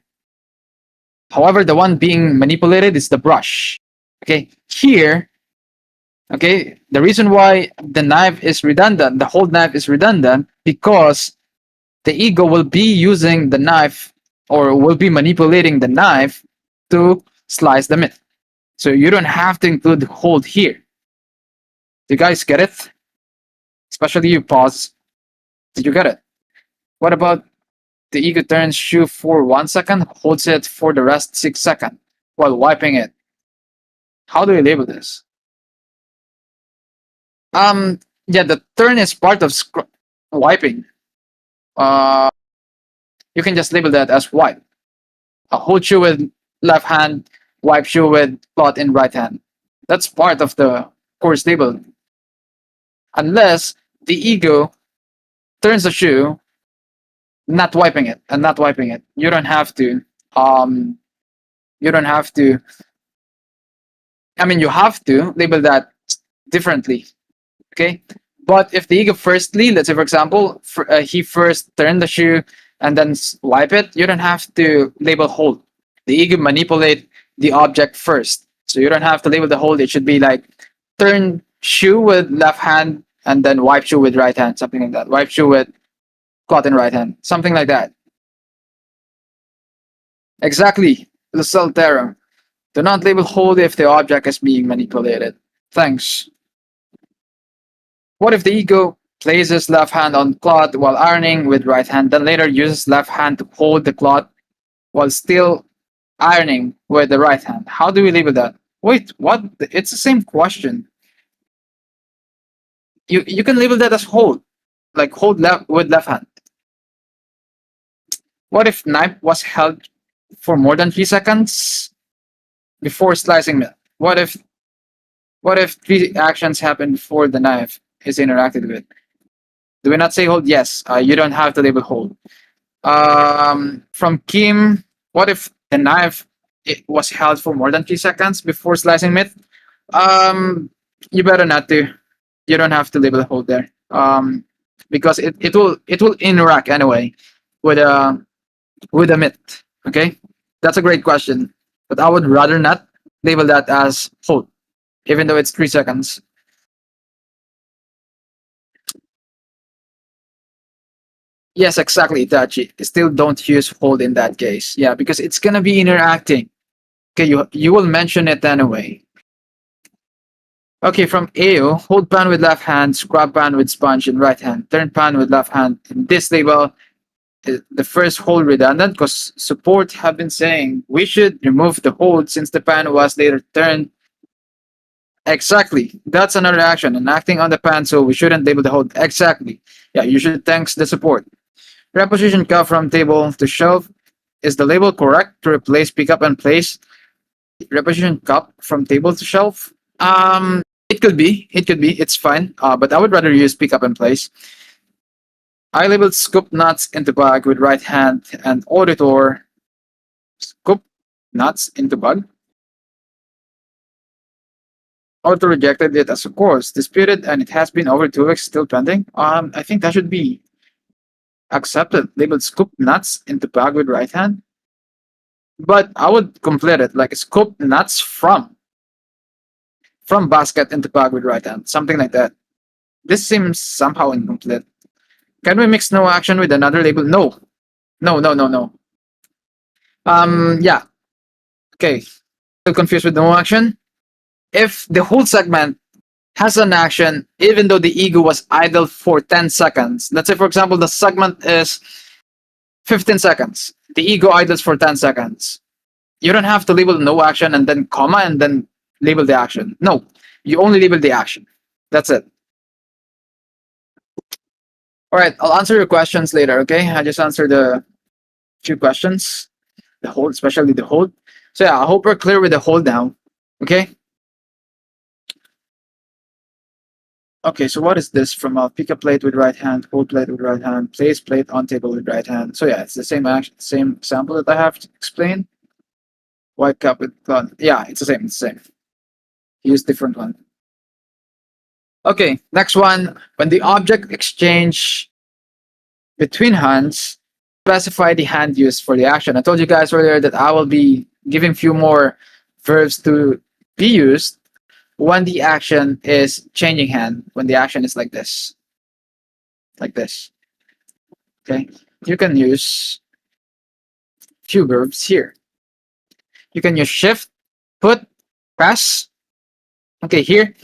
However, the one being manipulated is the brush. Okay, here, okay, the reason why the knife is redundant, the hold knife is redundant, because the ego will be using the knife or will be manipulating the knife to slice the meat. So you don't have to include hold here. Do you guys get it? Especially you pause. Did you get it? What about the ego turns shoe for 1 second, holds it for the rest 6 seconds while wiping it? How do we label this? Yeah, the turn is part of wiping. You can just label that as wipe. Hold shoe with left hand, wipe shoe with cloth in right hand. That's part of the course label. Unless the ego turns the shoe, not wiping it and not wiping it. You don't have to. You don't have to. I mean, you have to label that differently. Okay. But if the ego firstly, let's say for example, he first turned the shoe and then wipe it, you don't have to label hold. The ego manipulate the object first. So you don't have to label the hold. It should be like turn shoe with left hand and then wipe shoe with right hand, something like that. Wipe shoe with cloth in right hand, something like that. Exactly, the cell terror. Do not label hold if the object is being manipulated. Thanks. What if the ego places left hand on cloth while ironing with right hand, then later uses left hand to hold the cloth while still ironing with the right hand? How do we label that? Wait, what? It's the same question. You can label that as hold, like hold left with left hand. What if knife was held for more than 3 seconds before slicing meat? What if 3 actions happen before the knife is interacted with? Do we not say hold? Yes. You don't have to label hold. From Kim, what if the knife was held for more than 3 seconds before slicing meat? You better not to. You don't have to label hold there. Because it will interact anyway with a meat. Okay, that's a great question, but I would rather not label that as hold, even though it's 3 seconds. Yes, exactly, Itachi. Still don't use hold in that case. Yeah, because it's gonna be interacting. Okay, you will mention it anyway. Okay, from AO, hold pan with left hand, scrub pan with sponge in right hand, turn pan with left hand. In this label, the first hold redundant because support have been saying we should remove the hold since the pan was later turned. Exactly. That's another action, and acting on the pan, so we shouldn't label the hold. Exactly. Yeah, you should thanks the support. Reposition cup from table to shelf. Is the label correct to replace pick up and place? Reposition cup from table to shelf. It could be. It could be. It's fine. But I would rather use pick up and place. I labeled scoop nuts into bag with right hand and auditor scoop nuts into bag. Auditor rejected it as a course, disputed, and it has been over 2 weeks still pending. I think that should be accepted. Labeled scoop nuts into bag with right hand. But I would complete it like scoop nuts from basket into bag with right hand, something like that. This seems somehow incomplete. Can we mix no action with another label? No. No, no, no, no. Yeah. Okay. Still confused with no action? If the whole segment has an action, even though the ego was idle for 10 seconds, let's say, for example, the segment is 15 seconds, the ego idles for 10 seconds. You don't have to label no action and then comma and then label the action. No, you only label the action. That's it. All right, I'll answer your questions later, okay? I just answered the few questions, the hold, especially the hold. So yeah, I hope we're clear with the hold now, okay? Okay, so what is this from pick a plate with right hand, hold plate with right hand, place plate on table with right hand. So yeah, it's the same action, same example that I have to explain. White cup with yeah, it's the same. Use different one. Okay, next one. When the object exchange between hands, specify the hand used for the action. I told you guys earlier that I will be giving few more verbs to be used when the action is changing hand, when the action is like this. Like this. Okay. You can use few verbs here. You can use shift, put, press. Okay, here.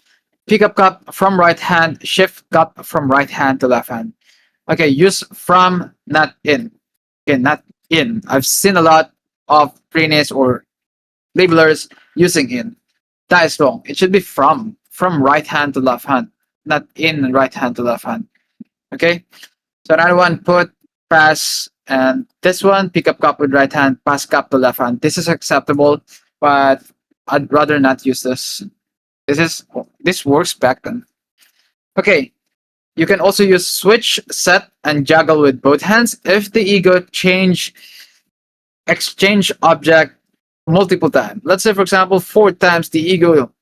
Pick up cup from right hand, shift cup from right hand to left hand. Okay, use from, not in. Okay, not in. I've seen a lot of trainees or labelers using in. That is wrong. It should be from right hand to left hand, not in right hand to left hand. Okay, so another one, put, pass, and this one, pick up cup with right hand, pass cup to left hand. This is acceptable, but I'd rather not use this. This works back then. Okay, you can also use switch, set, and juggle with both hands if the ego exchange object multiple times. Let's say, for example, 4 times the ego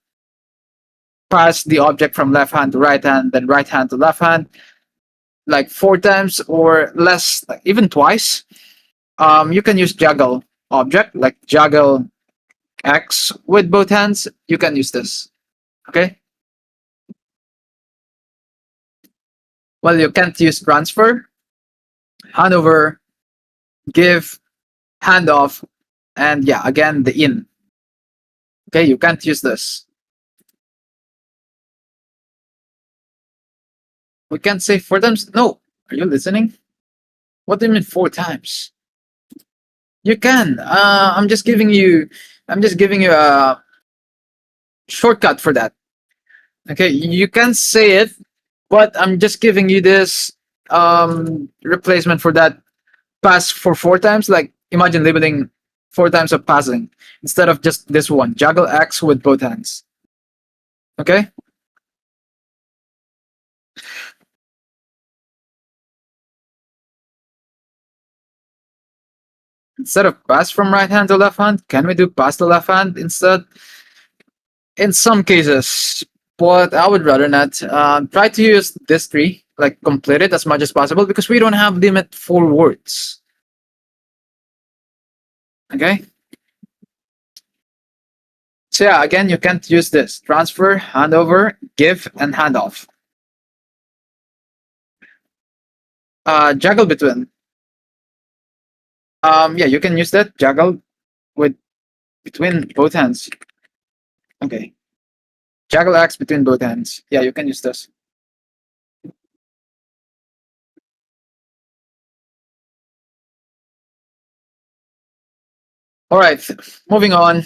pass the object from left hand to right hand, then right hand to left hand, like 4 times or less, like even twice. You can use juggle object, like juggle X with both hands. You can use this. Okay. Well, you can't use transfer, handover, give, handoff, and yeah, again, the in. Okay, you can't use this. We can't say 4 times. No, are you listening? What do you mean 4 times? You can. I'm just giving you a shortcut for that. Okay, you can say it, but I'm just giving you this replacement for that. Pass for 4 times. Like imagine labeling 4 times of passing instead of just this one. Juggle X with both hands. Okay. Instead of pass from right hand to left hand, can we do pass to left hand instead? In some cases, but I would rather not. Try to use this tree, like complete it as much as possible, because we don't have limit for words. Okay. So yeah, again, you can't use this. Transfer, handover, give, and handoff. Juggle between. Yeah, you can use that. Juggle with between both hands. Okay. Juggle X between both hands. Yeah, you can use this. All right, moving on.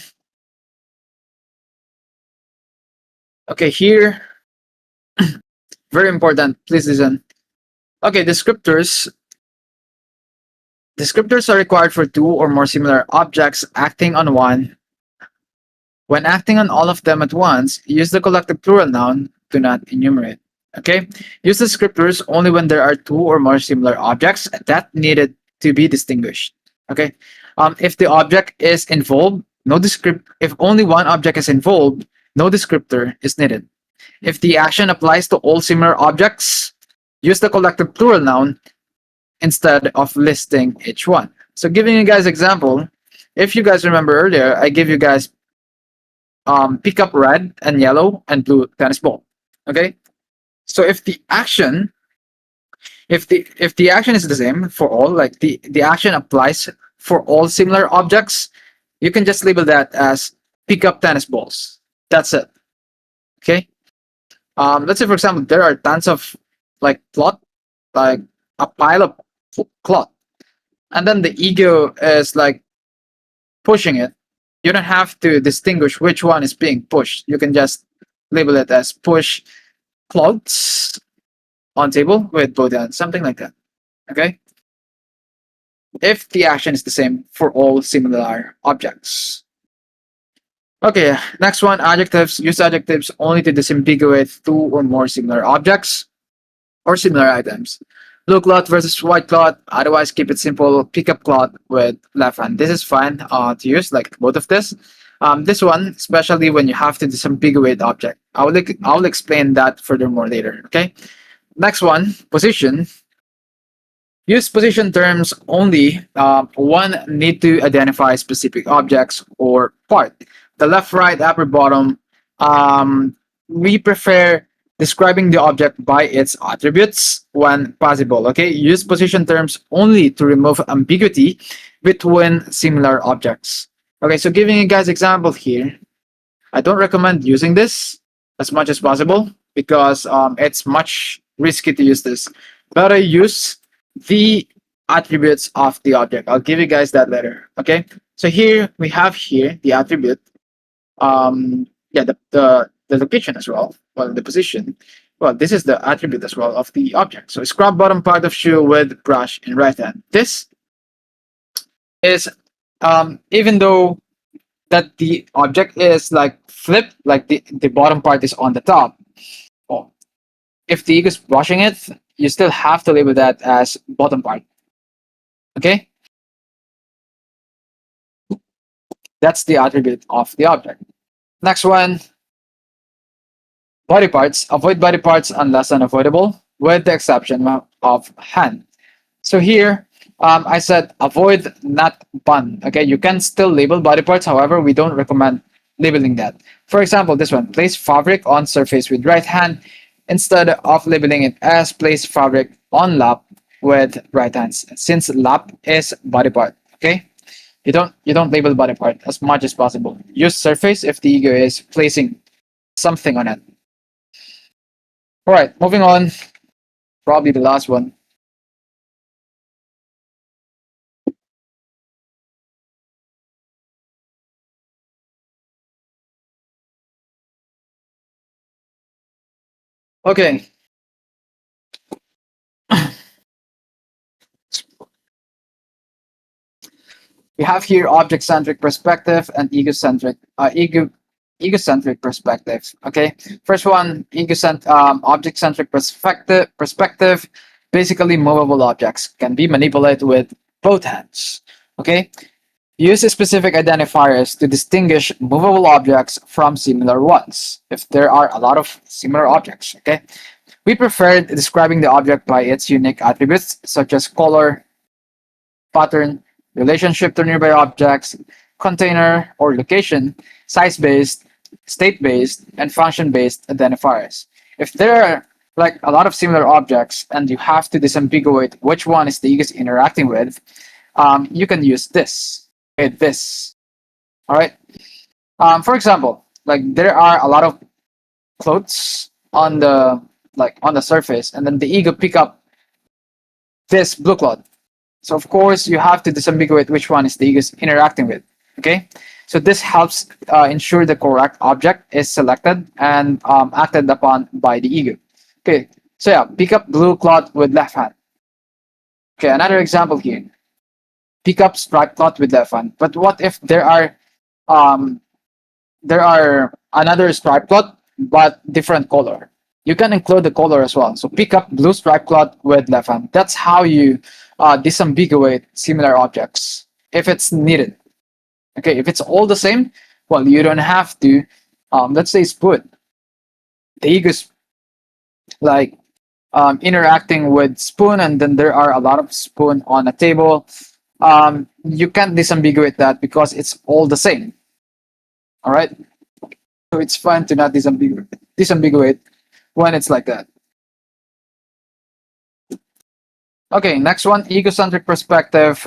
Okay, here, very important. Please listen. Okay, descriptors. Descriptors are required for 2 or more similar objects acting on one. When acting on all of them at once, use the collective plural noun. Do not enumerate. Okay, use descriptors only when there are 2 or more similar objects that needed to be distinguished. Okay, if the object is involved, no descript. If only one object is involved, no descriptor is needed. If the action applies to all similar objects, use the collective plural noun instead of listing each one. So giving you guys example, if you guys remember earlier, I gave you guys pick up red and yellow and blue tennis ball. Okay, so if the action is the same for all, like the action applies for all similar objects, you can just label that as pick up tennis balls. That's it. Okay. Let's say for example, there are tons of like cloth, like a pile of cloth, and then the ego is like pushing it. You don't have to distinguish which one is being pushed. You can just label it as push cloths on table with both hands, something like that. Okay. If the action is the same for all similar objects. Okay, next one, adjectives. Use adjectives only to disambiguate two or more similar objects or similar items. Blue cloth versus white cloth. Otherwise, keep it simple. Pick up cloth with left hand. This is fine to use, like both of this. This one, especially when you have to disambiguate object. I will explain that furthermore later. Okay. Next one, position. Use position terms only. One need to identify specific objects or part. The left, right, upper, bottom. We prefer describing the object by its attributes when possible. Okay, use position terms only to remove ambiguity between similar objects. Okay, so giving you guys example here, I don't recommend using this as much as possible because it's much risky to use this. Better use the attributes of the object. I'll give you guys that later. Okay, so here we have here the attribute. Yeah, the location as well. Well, the position. Well, this is the attribute as well of the object. So scrub bottom part of shoe with brush in right hand. This is even though that the object is like flipped, like the bottom part is on the top. Oh, if the ego is brushing it, you still have to label that as bottom part. Okay? That's the attribute of the object. Next one, body parts. Avoid body parts unless unavoidable, with the exception of hand. So here, I said avoid, not bun. Okay, you can still label body parts. However, we don't recommend labeling that. For example, this one, place fabric on surface with right hand instead of labeling it as place fabric on lap with right hands, since lap is body part. Okay, you don't label body part as much as possible. Use surface if the ego is placing something on it. All right, moving on. Probably the last one. Okay. We have here object-centric perspective and egocentric perspective. Okay, first one, object-centric perspective. Basically, movable objects can be manipulated with both hands. Okay, use specific identifiers to distinguish movable objects from similar ones. If there are a lot of similar objects, okay, we prefer describing the object by its unique attributes such as color, pattern, relationship to nearby objects, container or location, size-based, state-based, and function-based identifiers. If there are like a lot of similar objects and you have to disambiguate which one is the ego is interacting with, you can use this. Okay, this. All right. For example, like there are a lot of clothes on the surface, and then the ego pick up this blue cloth. So of course you have to disambiguate which one is the ego is interacting with. Okay, so this helps ensure the correct object is selected and acted upon by the ego. Okay, so yeah, pick up blue cloth with left hand. Okay, another example here. Pick up striped cloth with left hand. But what if um, there are another striped cloth but different color? You can include the color as well. So pick up blue striped cloth with left hand. That's how you disambiguate similar objects if it's needed. Okay, if it's all the same, well, you don't have to. Let's say spoon. The ego is like interacting with spoon, and then there are a lot of spoon on a table. You can't disambiguate that because it's all the same. All right, so it's fine to not disambiguate when it's like that. Okay, next one, egocentric perspective.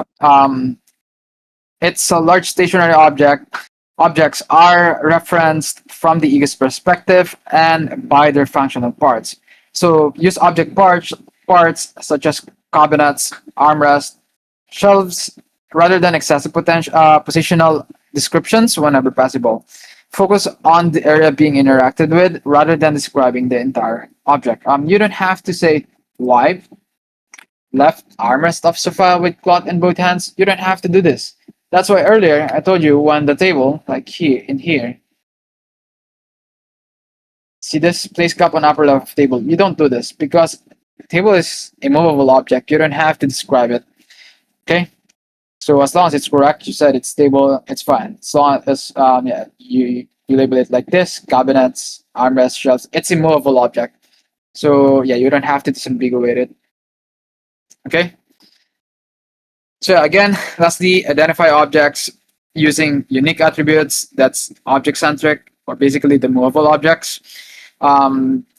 It's a large stationary object Objects are referenced from the ego's perspective and by their functional parts. So use object parts such as cabinets, armrests, shelves, rather than excessive positional descriptions whenever possible. Focus on the area being interacted with rather than describing the entire object. You don't have to say wipe, left armrest of sofa with cloth in both hands. You don't have to do this. That's why earlier I told you when the table, like here, in here, see this, place cup on upper left table. You don't do this because the table is a movable object. You don't have to describe it. Okay? So as long as it's correct, you said it's stable, it's fine. As long as yeah, you label it like this, cabinets, armrests, shelves, it's a movable object. So yeah, you don't have to disambiguate it. Okay. So again, lastly, identify objects using unique attributes. That's object centric, or basically the movable objects.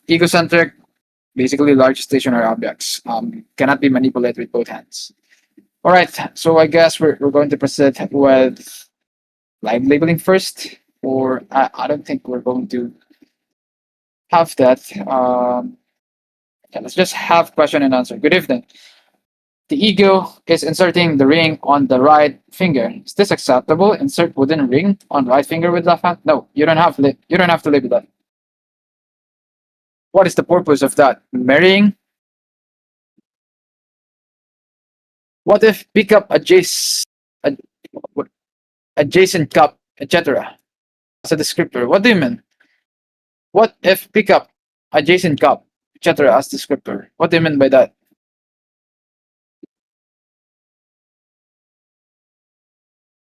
Egocentric, basically large stationary objects. Cannot be manipulated with both hands. All right, so I guess we're going to proceed with live labeling first, or I don't think we're going to have that. Yeah, let's just have question and answer. Good evening. The ego is inserting the ring on the right finger. Is this acceptable? Insert wooden ring on right finger with left hand? No, you don't have to label that. What is the purpose of that? Marrying? What if pick up adjacent cup, etc. as a descriptor? What do you mean? What if pick up adjacent cup, etc. as descriptor? What do you mean by that?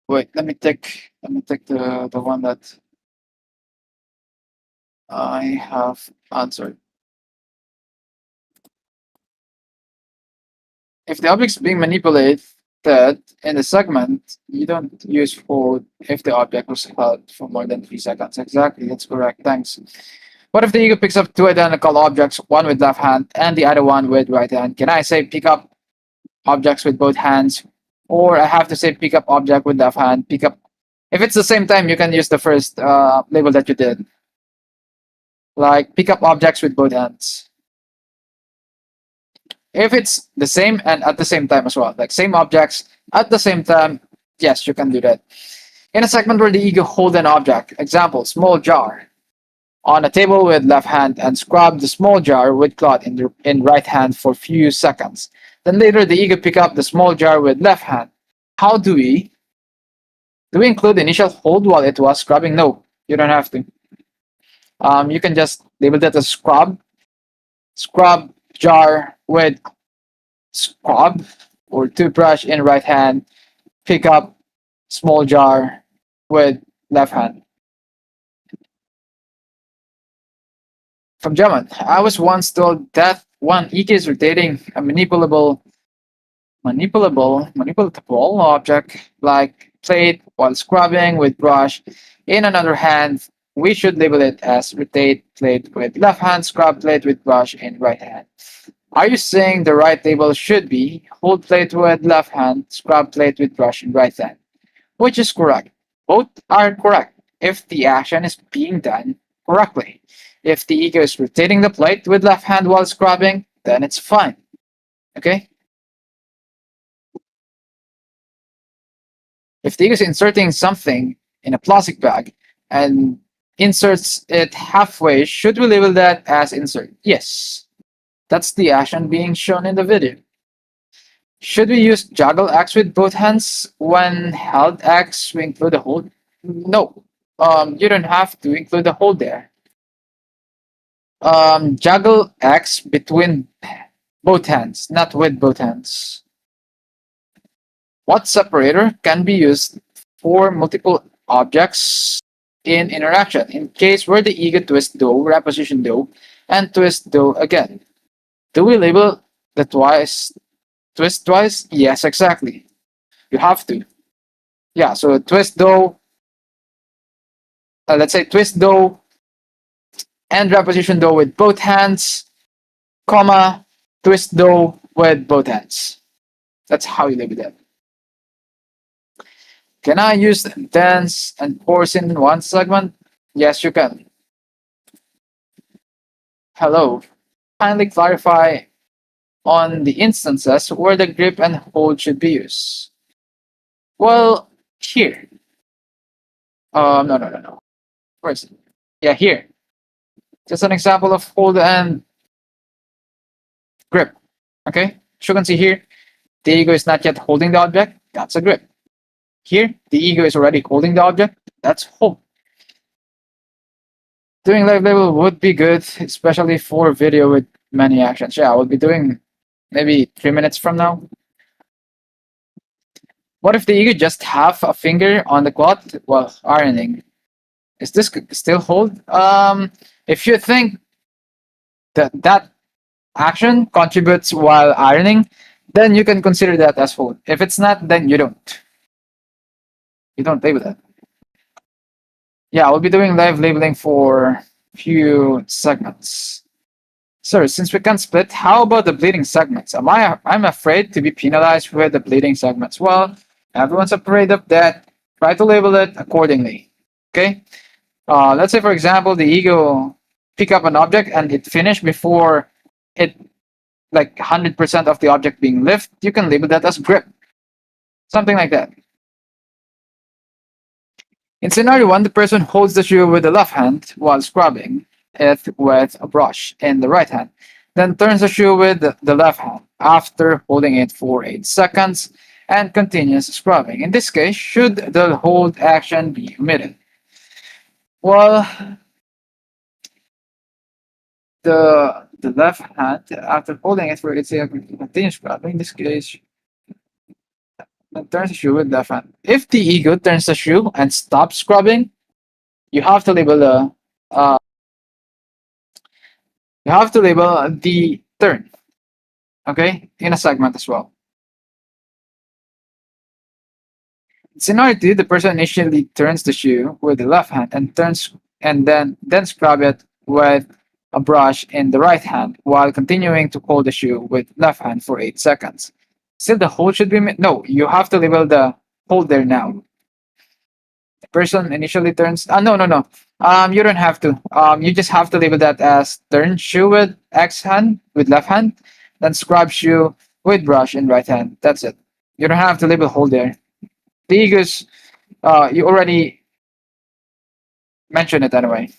Wait, let me take the one that I have answered. If the object is being manipulated in the segment, you don't use hold if the object was held for more than 3 seconds. Exactly, that's correct. Thanks. What if the ego picks up two identical objects, one with left hand and the other one with right hand? Can I say pick up objects with both hands? Or I have to say pick up object with left hand, pick up. If it's the same time, you can use the first label that you did. Like pick up objects with both hands. If it's the same and at the same time as well, like same objects at the same time, yes, you can do that. In a segment where the ego hold an object, example, small jar, on a table with left hand and scrub the small jar with cloth in right hand for few seconds. Then later the ego pick up the small jar with left hand. How do we include the initial hold while it was scrubbing? No, you don't have to. You can just label that as scrub jar with scrub or toothbrush in right hand, pick up small jar with left hand. From German, I was once told that one ego is rotating a manipulatable object like plate while scrubbing with brush. In another hand, we should label it as rotate plate with left hand, scrub plate with brush in right hand. Are you saying the right label should be hold plate with left hand, scrub plate with brush in right hand? Which is correct. Both are correct if the action is being done correctly. If the ego is rotating the plate with left hand while scrubbing, then it's fine. Okay? If the ego is inserting something in a plastic bag and inserts it halfway, should we label that as insert? Yes. That's the action being shown in the video. Should we use juggle X with both hands when held X to include the hold? No. You don't have to include the hold there. Juggle X between both hands, not with both hands. What separator can be used for multiple objects in interaction in case where the ego twist do, reposition do, and twist do again? Do we label the twist twice? Yes, exactly. You have to. Yeah, so twist do, let's say twist do and reposition do with both hands, comma, twist do with both hands. That's how you label it. Can I use dense and coarse in one segment? Yes, you can. Hello. Kindly clarify on the instances where the grip and hold should be used. Well, here. No. Where is it? Yeah, here. Just an example of hold and grip. Okay? As you can see here, the ego is not yet holding the object. That's a grip. Here, the ego is already holding the object. That's hold. Doing live label would be good, especially for video with many actions. Yeah, I will be doing maybe 3 minutes from now. What if the ego just have a finger on the cloth while ironing? Is this still hold? If you think that action contributes while ironing, then you can consider that as hold. If it's not, then you don't. You don't label that. Yeah, I'll be doing live labeling for few segments. Sir, since we can split, how about the bleeding segments? I'm afraid to be penalized with the bleeding segments. Well, everyone's afraid of that. Try to label it accordingly. Okay? Let's say, for example, the ego pick up an object and it finished before it, like 100% of the object being lifted. You can label that as grip. Something like that. In scenario 1, the person holds the shoe with the left hand while scrubbing it with a brush in the right hand, then turns the shoe with the left hand after holding it for 8 seconds and continues scrubbing. In this case, should the hold action be omitted? Well, the left hand, after holding it for 8 seconds, continues scrubbing. In this case, turns the shoe with left hand. If the ego turns the shoe and stops scrubbing, you have to label the turn, okay, in a segment as well. In scenario 2, the person initially turns the shoe with the left hand and then scrub it with a brush in the right hand while continuing to hold the shoe with left hand for 8 seconds. Still, the hold should be no. You have to label the hold there now. The person initially turns. No. You don't have to. You just have to label that as turn shoe with X hand with left hand, then scrub shoe with brush in right hand. That's it. You don't have to label hold there. The egos, you already mentioned it anyway.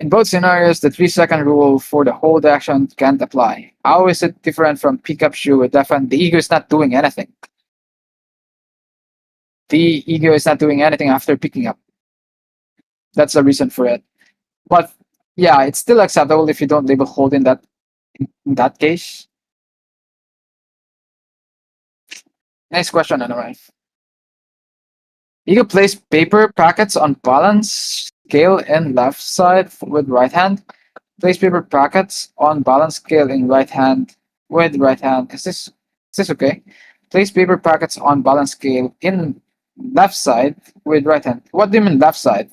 In both scenarios, the 3-second rule for the hold action can't apply. How is it different from pick up shoe with left hand? The ego is not doing anything. The ego is not doing anything after picking up. That's the reason for it. But yeah, it's still acceptable if you don't label hold in that case. Next question, anyway. You can place paper packets on balance scale in left side with right hand. Place paper packets on balance scale in right hand with right hand. Is this okay? Place paper packets on balance scale in left side with right hand. What do you mean left side?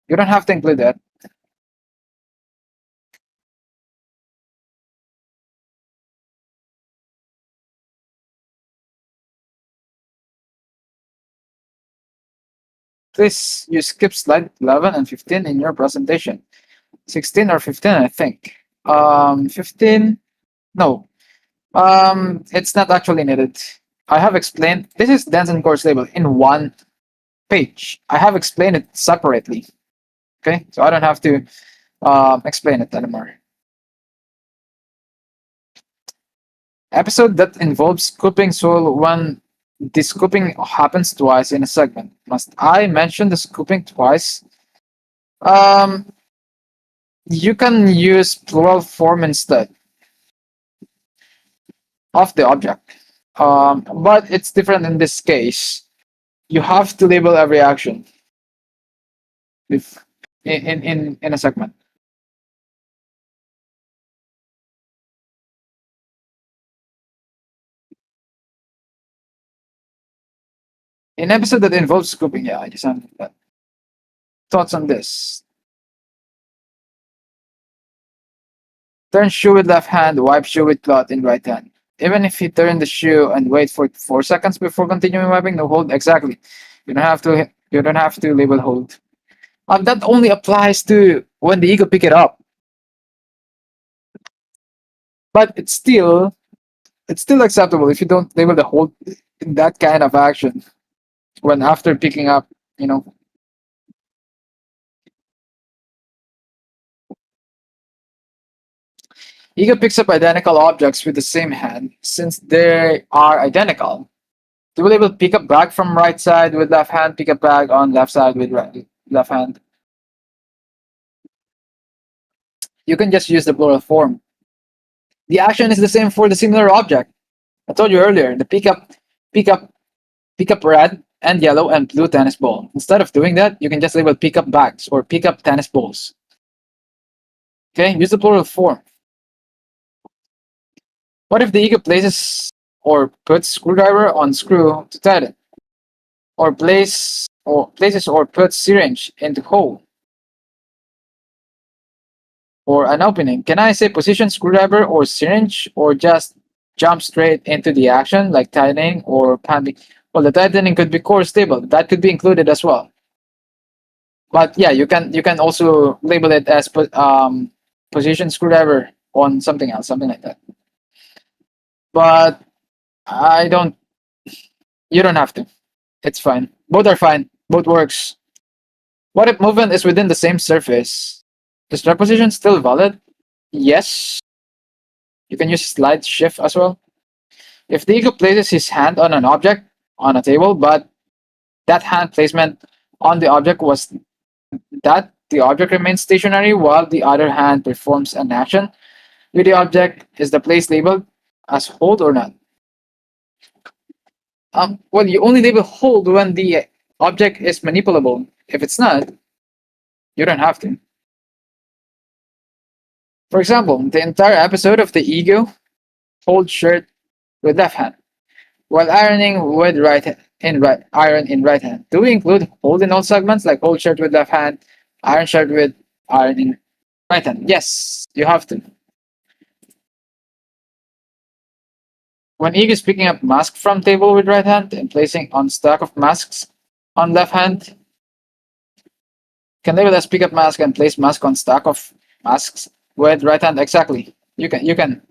You don't have to include that. Please, you skip slide 11 and 15 in your presentation. 16 or 15, I think. 15, no. It's not actually needed. I have explained, this is dense and coarse label in one page. I have explained it separately. Okay, so I don't have to explain it anymore. Episode that involves scooping soil when the scooping happens twice in a segment. Must I mention the scooping twice? You can use plural form instead of the object. But it's different in this case. You have to label every action if in a segment. In episode that involves scooping, yeah, I just have that. Thoughts on this? Turn shoe with left hand, wipe shoe with cloth in right hand. even if you turn the shoe and wait for 4 seconds before continuing wiping, no hold. Exactly. You don't have to label hold. That only applies to when the ego pick it up. But it's still acceptable if you don't label the hold in that kind of action when after picking up, you know. Ego picks up identical objects with the same hand since they are identical. You will able to pick up bag from right side with left hand, pick up bag on left side with left hand. You can just use the plural form. The action is the same for the similar object. I told you earlier, the pick up, pick up red and yellow and blue tennis ball. Instead of doing that, you can just label pick up bags or pick up tennis balls. Okay, use the plural form. What if the ego places or puts screwdriver on screw to tighten? Or places or puts syringe into hole or an opening? Can I say position screwdriver or syringe or just jump straight into the action like tightening or pumping? Well, the tightening could be core stable. That could be included as well. But yeah, you can also label it as position screwdriver on something else, something like that. But I don't. You don't have to. It's fine. Both are fine. Both works. What if movement is within the same surface? Is strap position still valid? Yes. You can use slide shift as well. If the ego places his hand on an object on a table, but that hand placement on the object was that the object remains stationary while the other hand performs an action with the object, is the place labeled as hold or not? Well, you only label hold when the object is manipulable. If it's not, you don't have to. For example, the entire episode of the ego hold shirt with left hand, while ironing with iron in right hand. Do we include hold in all segments like hold shirt with left hand, iron shirt with iron in right hand? Yes, you have to. When ego is picking up mask from table with right hand and placing on stack of masks on left hand, can label as pick up mask and place mask on stack of masks with right hand. Exactly. You can.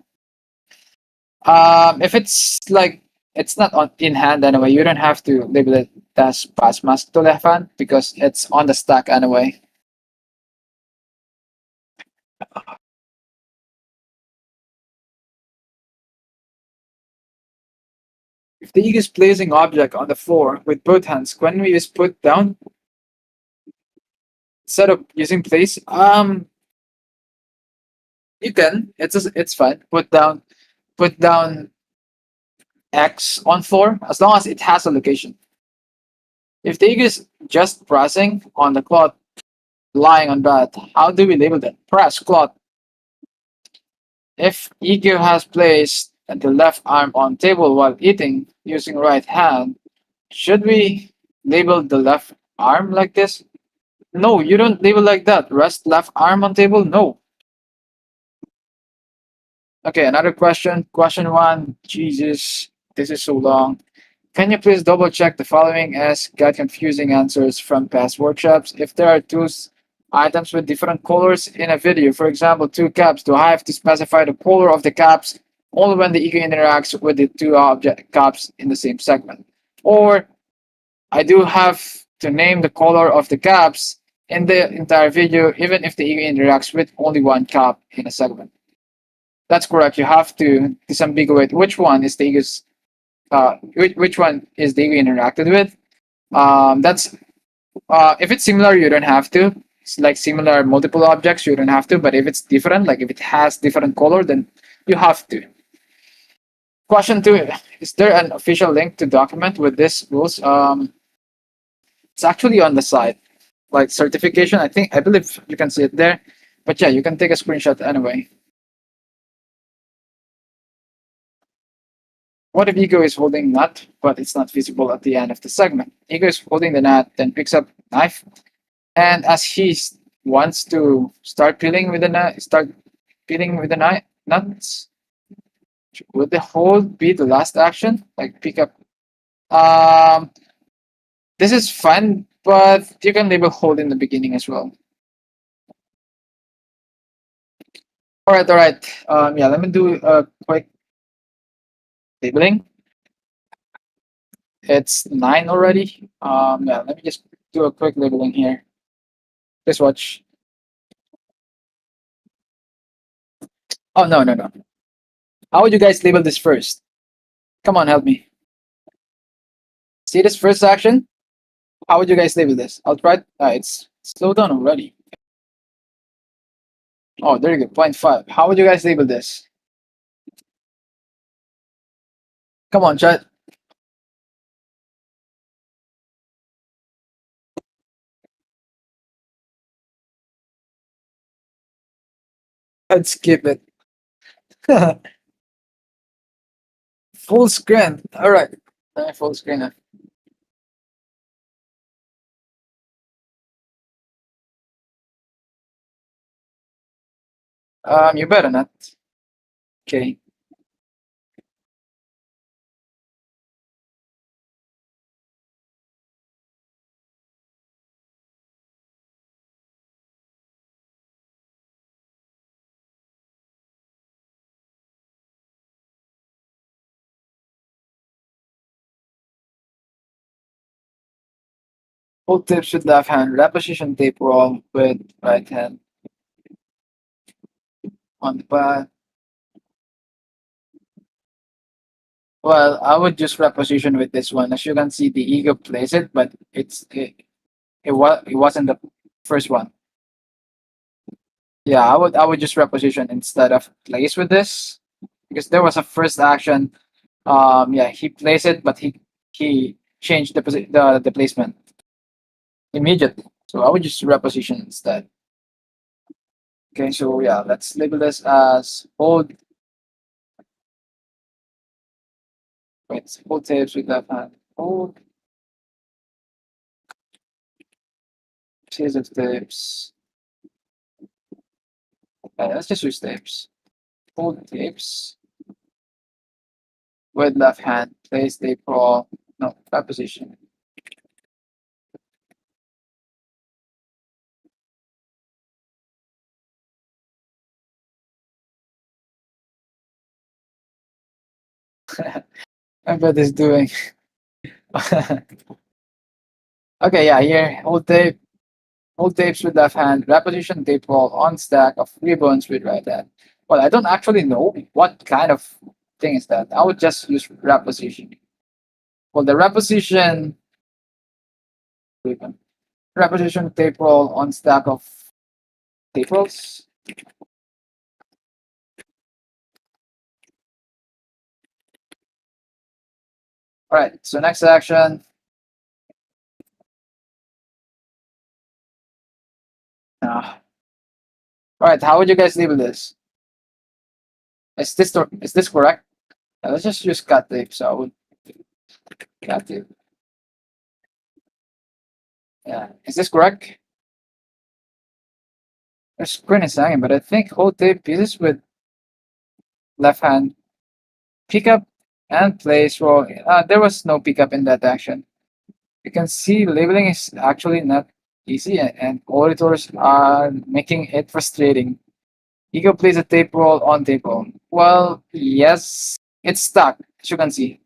If it's like it's not on in hand anyway, you don't have to label it as pass mask to left hand because it's on the stack anyway. If the ego is placing object on the floor with both hands, when we use put down instead of using place, you can. It's fine. Put down X on floor as long as it has a location. If the ego is just pressing on the cloth lying on bed, how do we label that? Press cloth. If ego has placed the left arm on table while eating using right hand, should we label the left arm like this? No, you don't label like that. Rest left arm on table? No. Okay, another question. Question one. Jesus, this is so long. Can you please double check the following as got confusing answers from past workshops? If there are items with different colors in a video, for example, two caps, do I have to specify the color of the caps only when the ego interacts with the two object caps in the same segment? Or I do have to name the color of the caps in the entire video, even if the ego interacts with only one cap in a segment. That's correct. You have to disambiguate which one is the ego's which one is the ego interacted with. That's if it's similar, you don't have to. It's like similar multiple objects, you don't have to. But if it's different, like if it has different color, then you have to. Question two: is there an official link to document with these rules? It's actually on the site, like certification. I believe you can see it there. But yeah, you can take a screenshot anyway. What if ego is holding nut, but it's not visible at the end of the segment? Ego is holding the nut, then picks up knife, and as he wants to start peeling with the nuts, Would the hold be the last action? Like pick up. Um, this is fun, but you can label hold in the beginning as well. All right. Yeah, let me do a quick labeling. It's 9 already. Yeah, let me just do a quick labeling here. Just watch. Oh, no, no, no. How would you guys label this first? Come on, help me. See this first action? How would you guys label this? I'll try. It's slowed down already. Oh, there you go. 0.5. How would you guys label this? Come on, chat. Let's skip it. Full screen. All right. Let me full screen it. You better not. Okay. Hold tips with left hand. Reposition tape roll with right hand on the pad. Well, I would just reposition with this one. As you can see, the ego plays it, but it wasn't the first one. Yeah, I would just reposition instead of place with this because there was a first action. Yeah, he plays it, but he changed the placement immediately. So I would just reposition instead. Okay, so yeah, let's label this as hold. Wait, hold tips with left hand. Hold series of tips. Okay, let's just use tips. Hold tips with left hand. Place tape roll. No, reposition. I bet it's doing. Okay, yeah, here hold tapes with left hand, reposition tape roll on stack of ribbons with right hand. Well, I don't actually know what kind of thing is that. I would just use reposition. Well, the reposition ribbon, reposition tape roll on stack of tape rolls. All right, so next action. All right, how would you guys label this? Is this correct? Let's just use cut tape. So I would cut tape. Yeah, is this correct? The screen is hanging, but I think hold tape pieces with left hand pickup and place roll. There was no pickup in that action. You can see labeling is actually not easy, and auditors are making it frustrating. Ego plays a tape roll on tape roll. Well, yes, it's stuck. As you can see,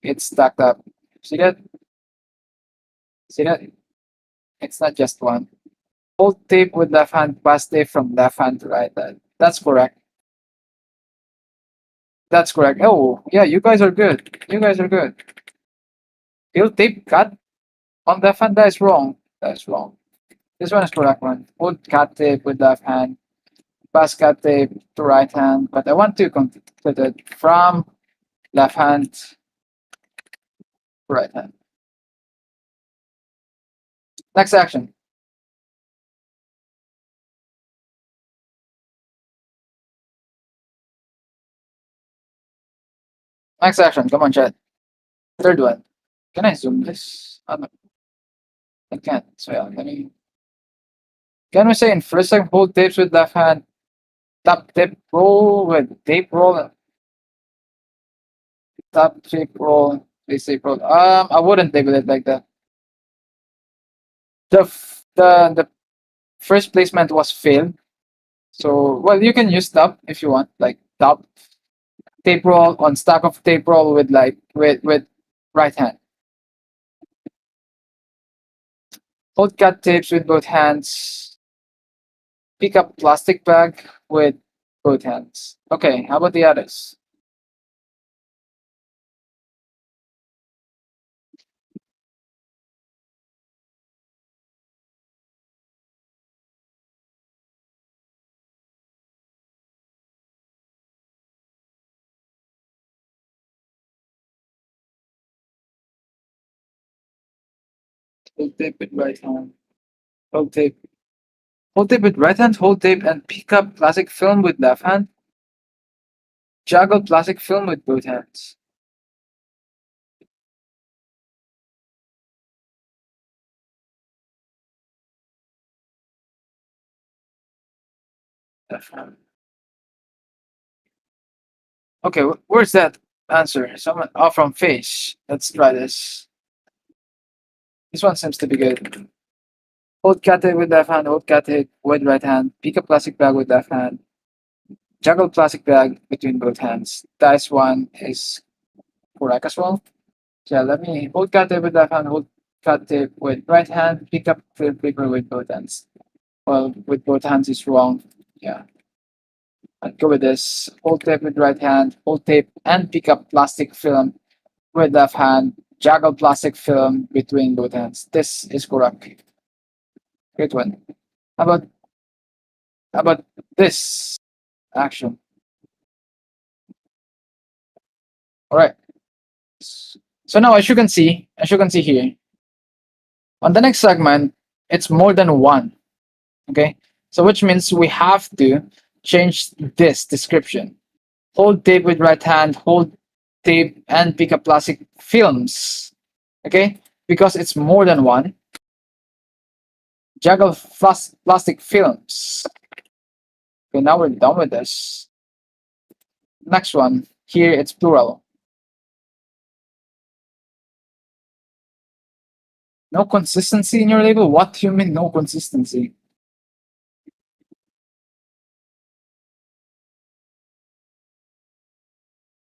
it's stacked up. See that? See that? It's not just one. Hold tape with left hand, pass tape from left hand to right hand. That's correct. That's correct. Oh, yeah, you guys are good. You guys are good. Heel tape cut on left hand, that is wrong. That's wrong. This one is correct one. Hold cut tape with left hand, pass cut tape to right hand, but I want to complete it from left hand to right hand. Next action. Next action. Come on, chat. Third one. Can I zoom this? No, I can't. So yeah, let me. Can we say in first second hold tapes with left hand, tap tip roll with tape roll Top tape roll, place tape roll. I wouldn't label it like that. The first placement was failed. So well, you can use top if you want, like top tape roll on stack of tape roll with like with right hand. Hold cut tapes with both hands. Pick up plastic bag with both hands. Okay, how about the others? Hold tape with right hand. Hold tape. Hold tape with right hand. Hold tape and pick up plastic film with left hand. Juggle plastic film with both hands. Left hand. Okay, where's that answer? Someone, oh, from face. Let's try this. This one seems to be good. Hold cat tape with left hand. Hold cat tape with right hand. Pick up plastic bag with left hand. Juggle plastic bag between both hands. Dice one is correct as well. So yeah, let me hold cat tape with left hand. Hold cat tape with right hand. Pick up film paper with both hands. Well, with both hands is wrong. Yeah. I'd go with this. Hold tape with right hand. Hold tape and pick up plastic film with left hand. Juggle plastic film between both hands. This is correct. Great one. How about this action? All right. So now as you can see here, on the next segment, it's more than one. Okay. So which means we have to change this description. Hold tape with right hand, hold tape and pick up plastic films. Okay? Because it's more than one. Juggle plastic films. Okay, now we're done with this. Next one. Here it's plural. No consistency in your label? What do you mean no consistency?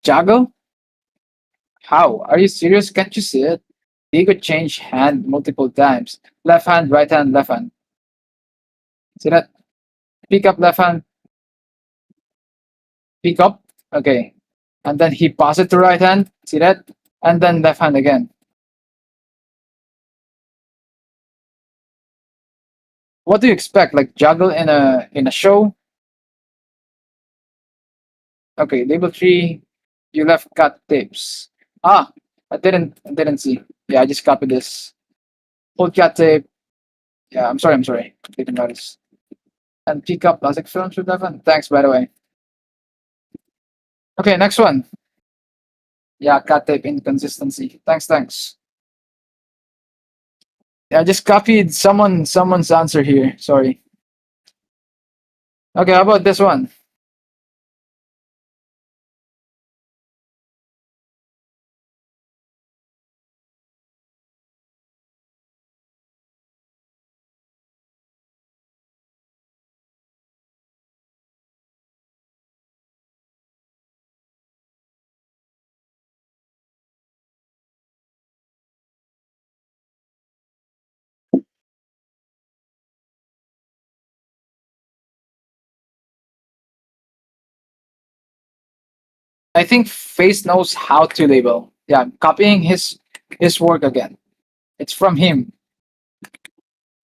Juggle? How? Are you serious? Can't you see it? You could change hand multiple times. Left hand, right hand, left hand. See that? Pick up left hand, pick up. Okay. And then he pass it to right hand. See that? And then left hand again. What do you expect? Like juggle in a show? Okay, label 3. You left cut tapes. Ah, I didn't see. Yeah, I just copied this. Hold cut tape. Yeah, I'm sorry. Didn't notice. And pick up plastic films with left hand. Thanks, by the way. Okay, next one. Yeah, cut tape inconsistency. Thanks. Yeah, I just copied someone's answer here. Sorry. Okay, how about this one? I think Face knows how to label. Yeah, I'm copying his work again. It's from him.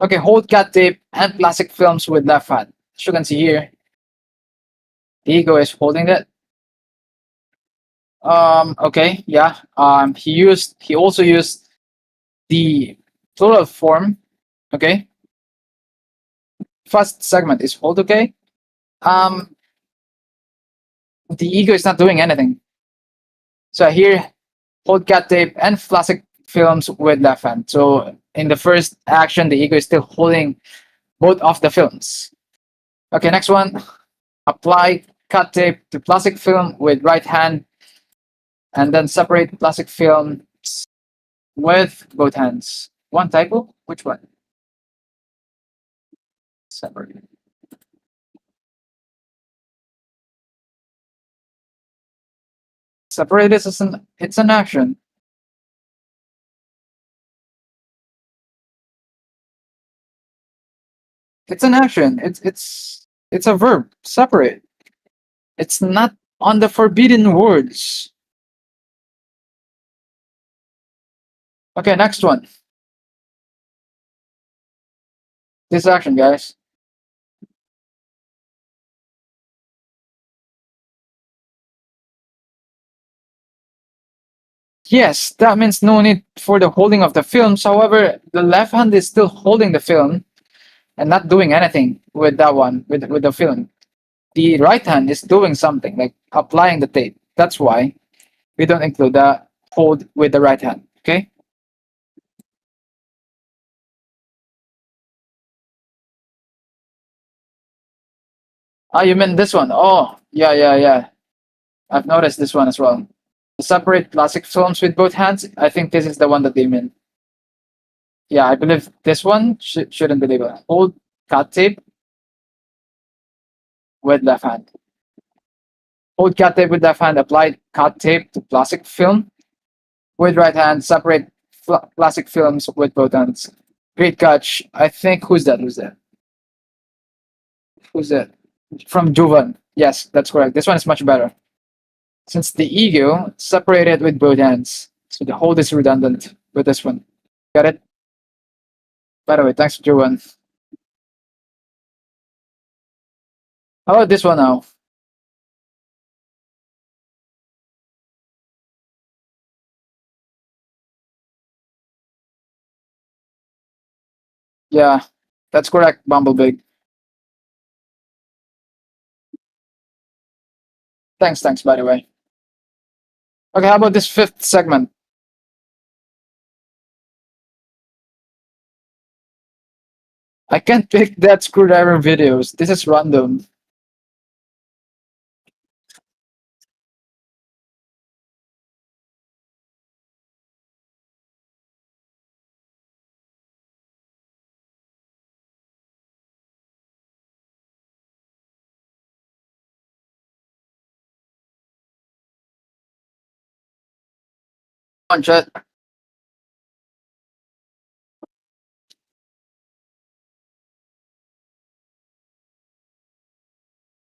Okay, hold cut tape and plastic films with left hand. As you can see here, the ego is holding it. Okay, yeah. He also used the plural form. Okay. First segment is hold okay. Um, the ego is not doing anything. So here, hold cat tape and plastic films with left hand. So in the first action, the ego is still holding both of the films. Okay, next one. Apply cut tape to plastic film with right hand. And then separate plastic film with both hands. One typo? Which one? Separate. Separate is it's an action. It's an action. It's a verb. Separate. It's not on the forbidden words. Okay, next one. This action, guys. Yes, that means no need for the holding of the films. However, the left hand is still holding the film and not doing anything with that one, with the film. The right hand is doing something, like applying the tape. That's why we don't include the hold with the right hand, okay? Ah, you meant this one. Oh, yeah, yeah, yeah. I've noticed this one as well. Separate plastic films with both hands. I think this is the one that they mean. Yeah, I believe this one shouldn't be labeled. Hold cut tape with left hand. Hold cut tape with left hand. Apply cut tape to plastic film with right hand. Separate plastic films with both hands. Great catch. I think who's that? Who's that? Who's that? From Juvan. Yes, that's correct. This one is much better. Since the ego separated with both hands, so the hold is redundant with this one. Got it? By the way, thanks, Juvan. How about this one now? Yeah, that's correct, Bumblebee. Thanks, by the way. Okay, how about this fifth segment? I can't pick that screwdriver videos. This is random. Come on, chat.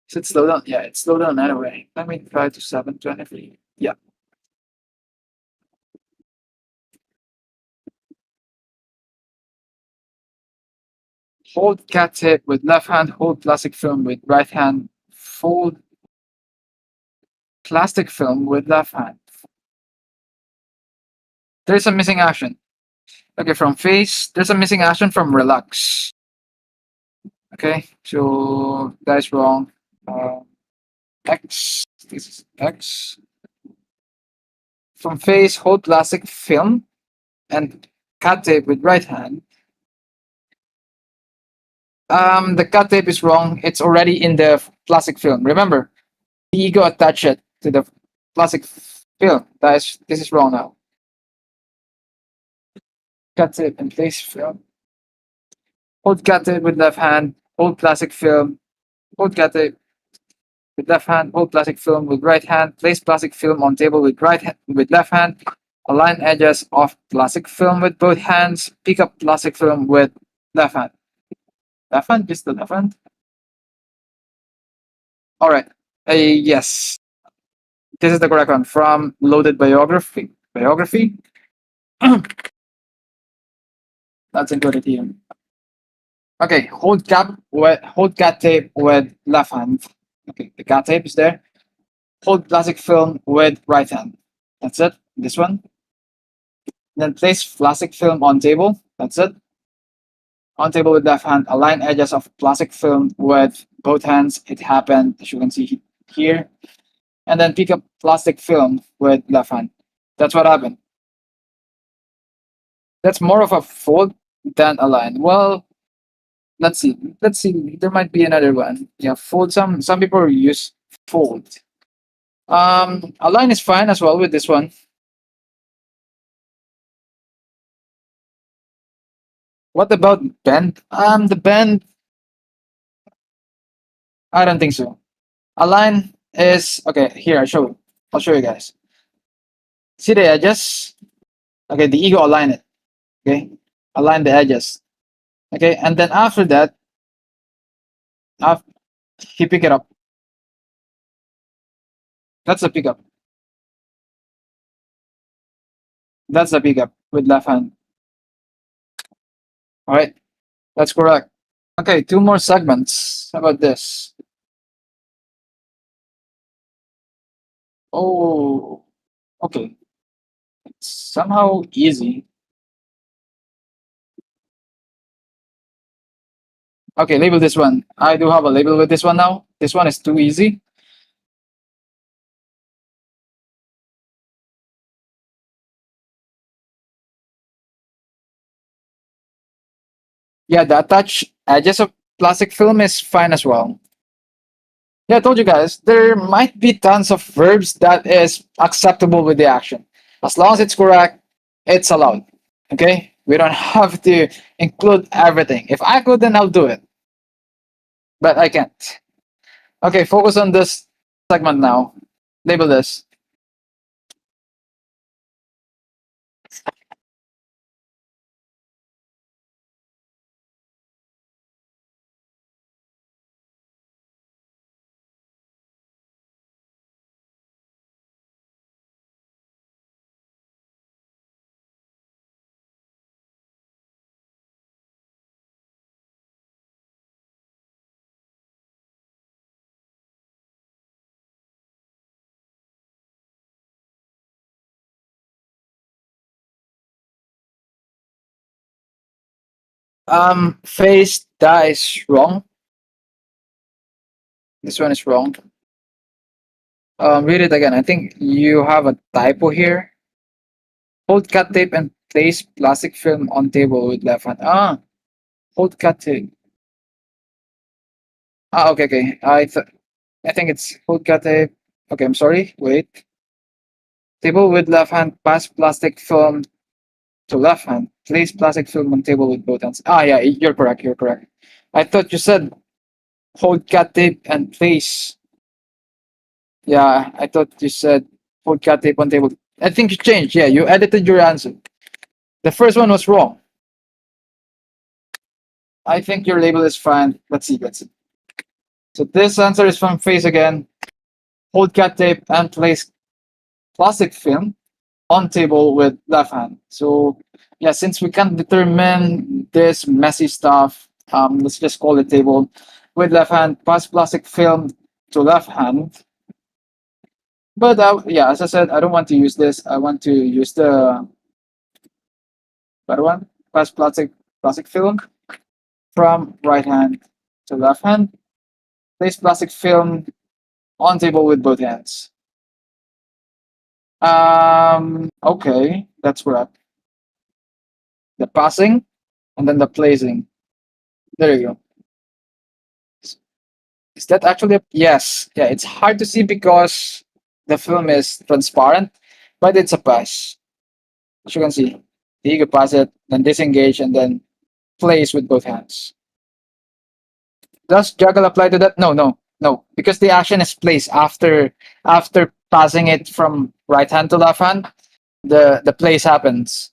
Is it slow down? Yeah, it's slow down anyway. Let me try to 720. Yeah. Hold cat tape with left hand, hold plastic film with right hand, fold plastic film with left hand. There's a missing action. Okay, from face, there's a missing action from relax. Okay, so that is wrong. X, this is X. From face, hold plastic film and cut tape with right hand. The cut tape is wrong. It's already in the plastic film. Remember, the ego attached it to the plastic film. This is wrong now. Cut tape and place film. Hold cut tape with left hand. Hold plastic film. Hold cut tape with left hand. Hold plastic film with right hand. Place plastic film on table with with left hand. Align edges of plastic film with both hands. Pick up plastic film with left hand. Left hand? Just the left hand? Alright. Yes. This is the correct one from Loaded Biography. That's included here. Okay, hold cat tape with left hand. Okay, the cat tape is there. Hold plastic film with right hand. That's it. This one. Then place plastic film on table. That's it. On table with left hand. Align edges of plastic film with both hands. It happened, as you can see here. And then pick up plastic film with left hand. That's what happened. That's more of a fold than align. Well, let's see. There might be another one. Yeah, fold. Some people use fold. Align is fine as well with this one. What about bend? The bend, I don't think so. Align is okay. Here, I'll show you guys. See the edges? Okay, the ego align it. Okay, align the edges. Okay, and then after that, af he pick it up. That's a pickup. That's a pickup with left hand. All right, that's correct. Okay, two more segments. How about this? Oh, okay. It's somehow easy. Okay, label this one. I do have a label with this one now. This one is too easy. Yeah, the attached edges of plastic film is fine as well. Yeah, I told you guys, there might be tons of verbs that is acceptable with the action. As long as it's correct, it's allowed. Okay? We don't have to include everything. If I could, then I'll do it. But I can't. Okay, focus on this segment now. Label this. Face that is wrong. This one is wrong. Read it again. I think you have a typo here. Hold cut tape and place plastic film on table with left hand. Hold cut tape. Okay, okay. I think it's hold cut tape. Okay, I'm sorry. Wait. Table with left hand. Pass plastic film to left hand. Place plastic film on table with both hands. Yeah, you're correct. You're correct. I thought you said hold cut tape and place. Yeah, I thought you said hold cut tape on table. I think you changed. Yeah, you edited your answer. The first one was wrong. I think your label is fine. Let's see. Let's see. So this answer is from face again. Hold cut tape and place plastic film on table with left hand. So yeah, since we can't determine this messy stuff, let's just call it table with left hand. Pass plastic film to left hand. But yeah, as I said, I don't want to use this. I want to use the better one. Pass plastic film from right hand to left hand. Place plastic film on table with both hands. Okay, that's correct. The passing and then the placing. There you go. Is that actually yes? Yeah, it's hard to see because the film is transparent, but it's a pass. As you can see, the ego pass it, then disengage, and then place with both hands. Does juggle apply to that? No, no, no, because the action is placed after passing it from right hand to left hand. The place happens.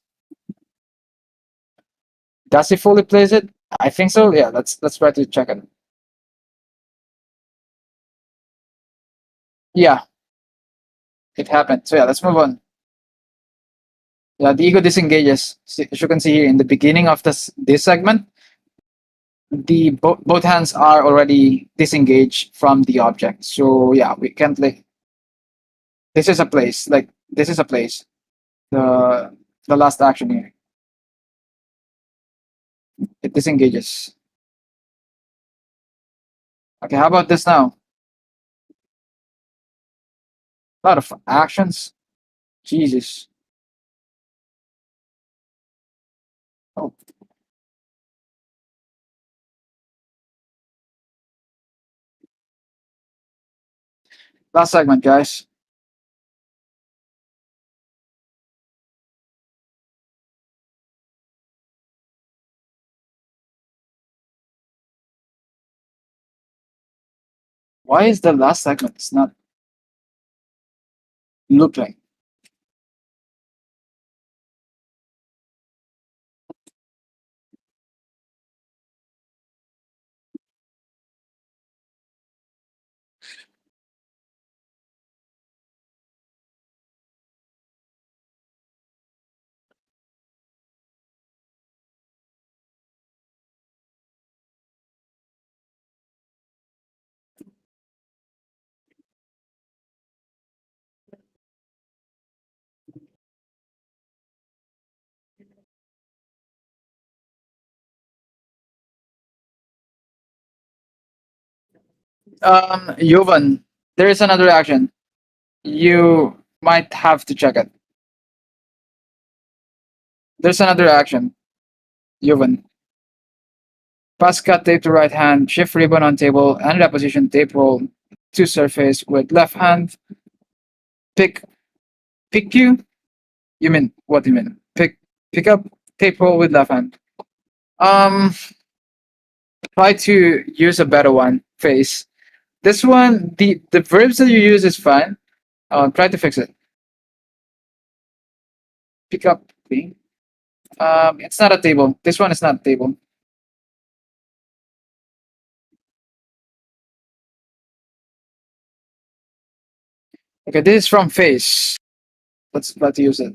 Does he fully place it? I think so. Yeah, let's try to check it. Yeah, it happened. So yeah, let's move on. Yeah, the ego disengages. As you can see here in the beginning of this segment, the both hands are already disengaged from the object. So yeah, we can't like this is a place. Like this is a place. The last action here. It disengages. Okay, how about this now? A lot of actions. Jesus. Oh, last segment, guys. Why is the last segment it's not looking? Jovan, there is another action. You might have to check it. There's another action. Jovan. Pass cut tape to right hand, shift ribbon on table, and reposition tape roll to surface with left hand. Pick you? You mean what do you mean? Pick up tape roll with left hand. Um Try to use a better one. Face. This one, the verbs that you use is fine. Try to fix it. Pick up thing. It's not a table. This one is not a table. Okay, this is from face. Let's use it.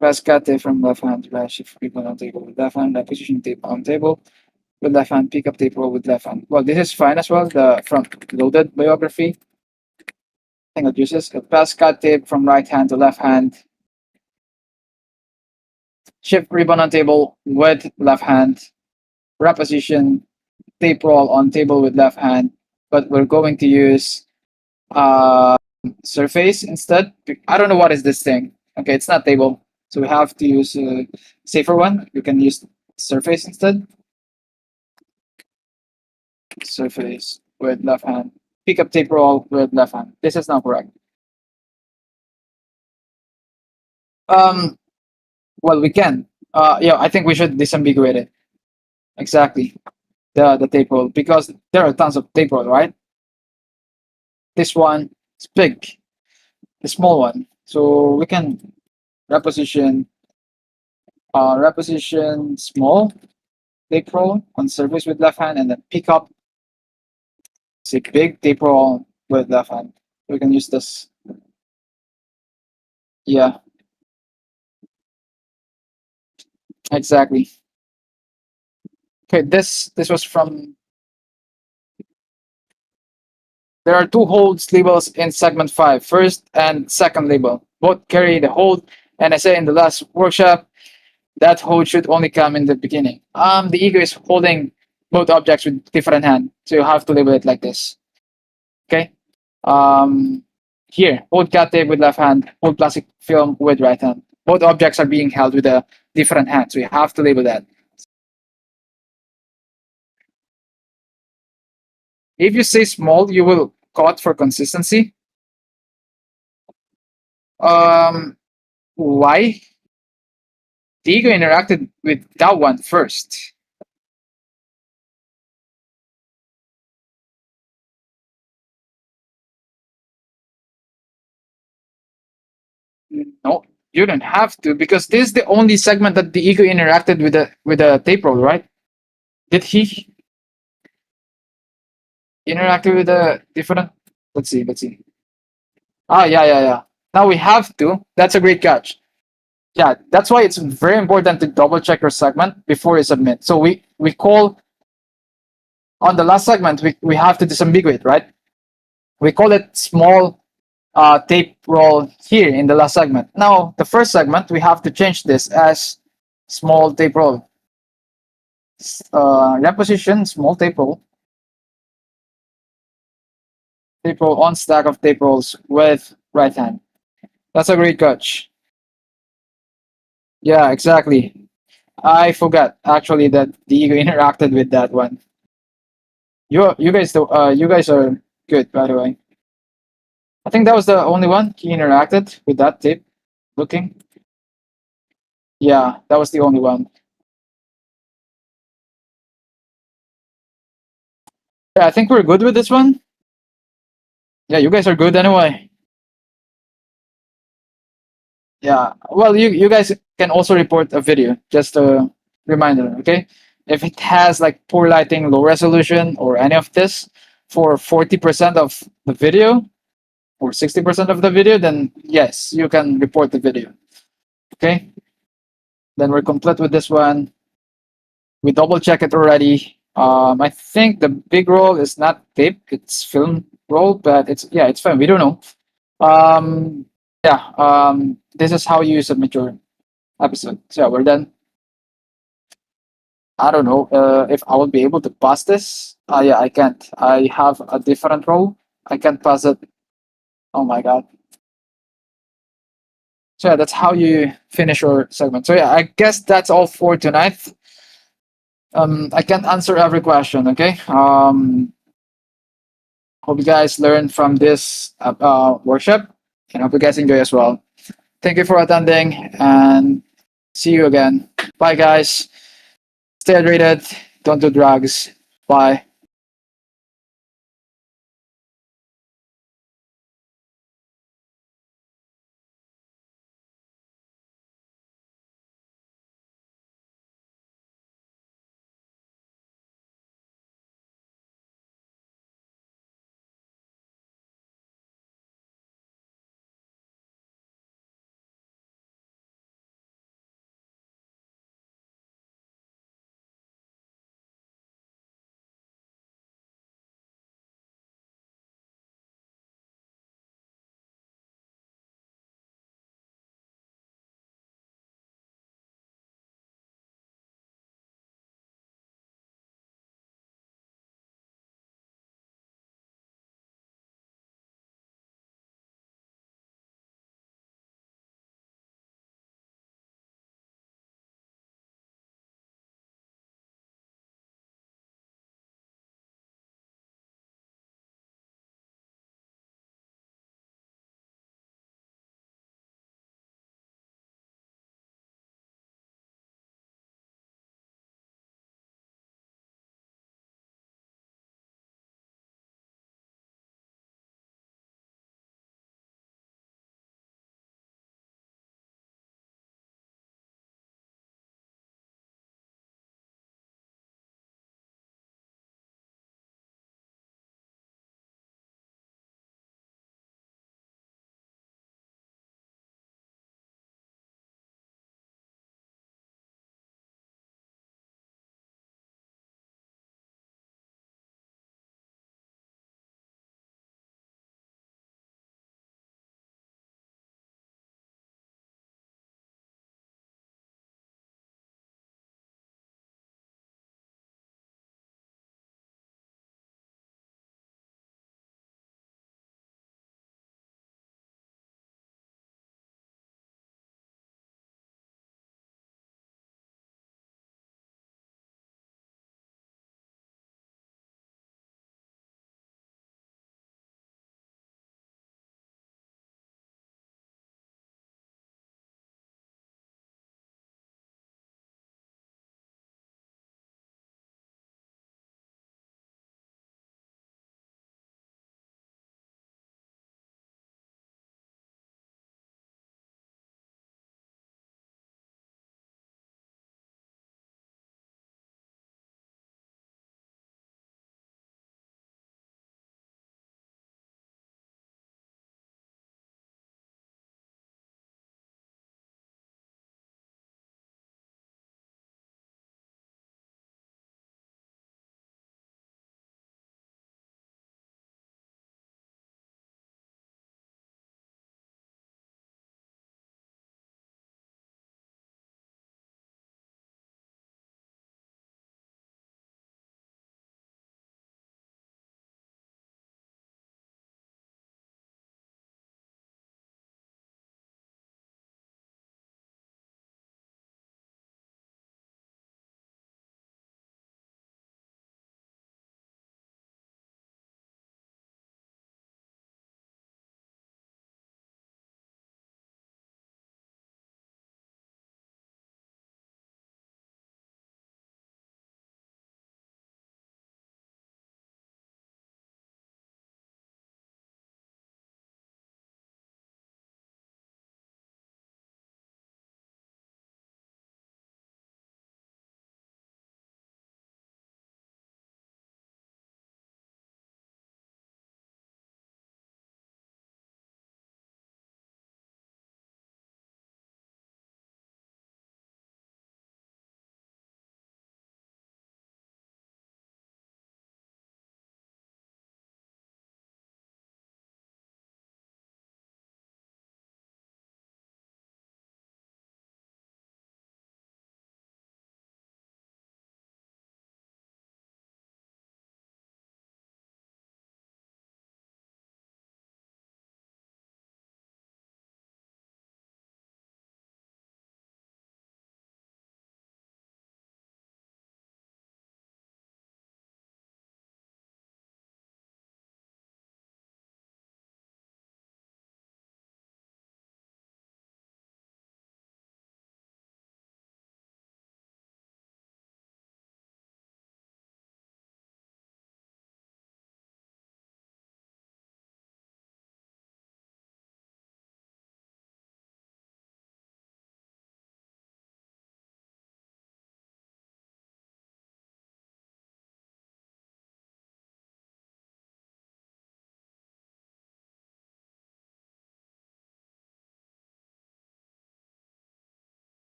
Press cut tape from left hand, right shift ribbon on table with left hand, position tape on table with left hand, pick up tape roll with left hand. Well, this is fine as well. The front loaded biography. I think I'll use this. Pass cut tape from right hand to left hand. Shift ribbon on table with left hand. Reposition tape roll on table with left hand, but we're going to use surface instead. I don't know what is this thing. Okay, it's not table, so we have to use a safer one. We can use surface instead. Surface with left hand. Pick up tape roll with left hand. This is not correct. Well, we can. Yeah, I think we should disambiguate it. Exactly. The tape roll, because there are tons of tape roll, right? This one is big, the small one. So we can reposition small tape roll on surface with left hand, and then pick up say big tape roll with left hand. We can use this. Yeah, exactly. Okay, this was from. There are two holds labels in segment 5, first and second label. Both carry the hold, and I said in the last workshop, that hold should only come in the beginning. The ego is holding both objects with different hand, so you have to label it like this. Okay. Here, hold cat tape with left hand, hold plastic film with right hand. Both objects are being held with a different hand, so you have to label that. If you say small, you will cut for consistency. Why? The ego interacted with that one first. No, you don't have to, because this is the only segment that the ego interacted with the tape roll, right? Did he interact with a different? Let's see. Ah, yeah. Now we have to. That's a great catch. Yeah, that's why it's very important to double check your segment before you submit. So we call on the last segment we have to disambiguate, right? We call it small tape roll here in the last segment. Now the first segment we have to change this as small tape roll. Reposition small tape roll. Tape roll on stack of tape rolls with right hand. That's a great catch. Yeah, exactly. I forgot actually that the ego interacted with that one. You guys you guys are good, by the way. I think that was the only one he interacted with that tape looking. Yeah, that was the only one. Yeah, I think we're good with this one. Yeah, you guys are good anyway. Yeah. Well, you guys can also report a video. Just a reminder, okay? If it has like poor lighting, low resolution, or any of this for 40% of the video or 60% of the video, then yes, you can report the video. Okay? Then we're complete with this one. We double check it already. I think the big roll is not tape, it's film roll, but it's yeah, it's film. We don't know. Yeah, this is how you submit your episode. So yeah, we're done. I don't know if I will be able to pass this. Yeah, I can't. I have a different role. I can't pass it. Oh my god. So yeah, that's how you finish your segment. So yeah, I guess that's all for tonight. I can't answer every question. Okay. Hope you guys learn from this workshop, and hope you guys enjoy as well. Thank you for attending, and see you again. Bye, guys. Stay hydrated. Don't do drugs. Bye.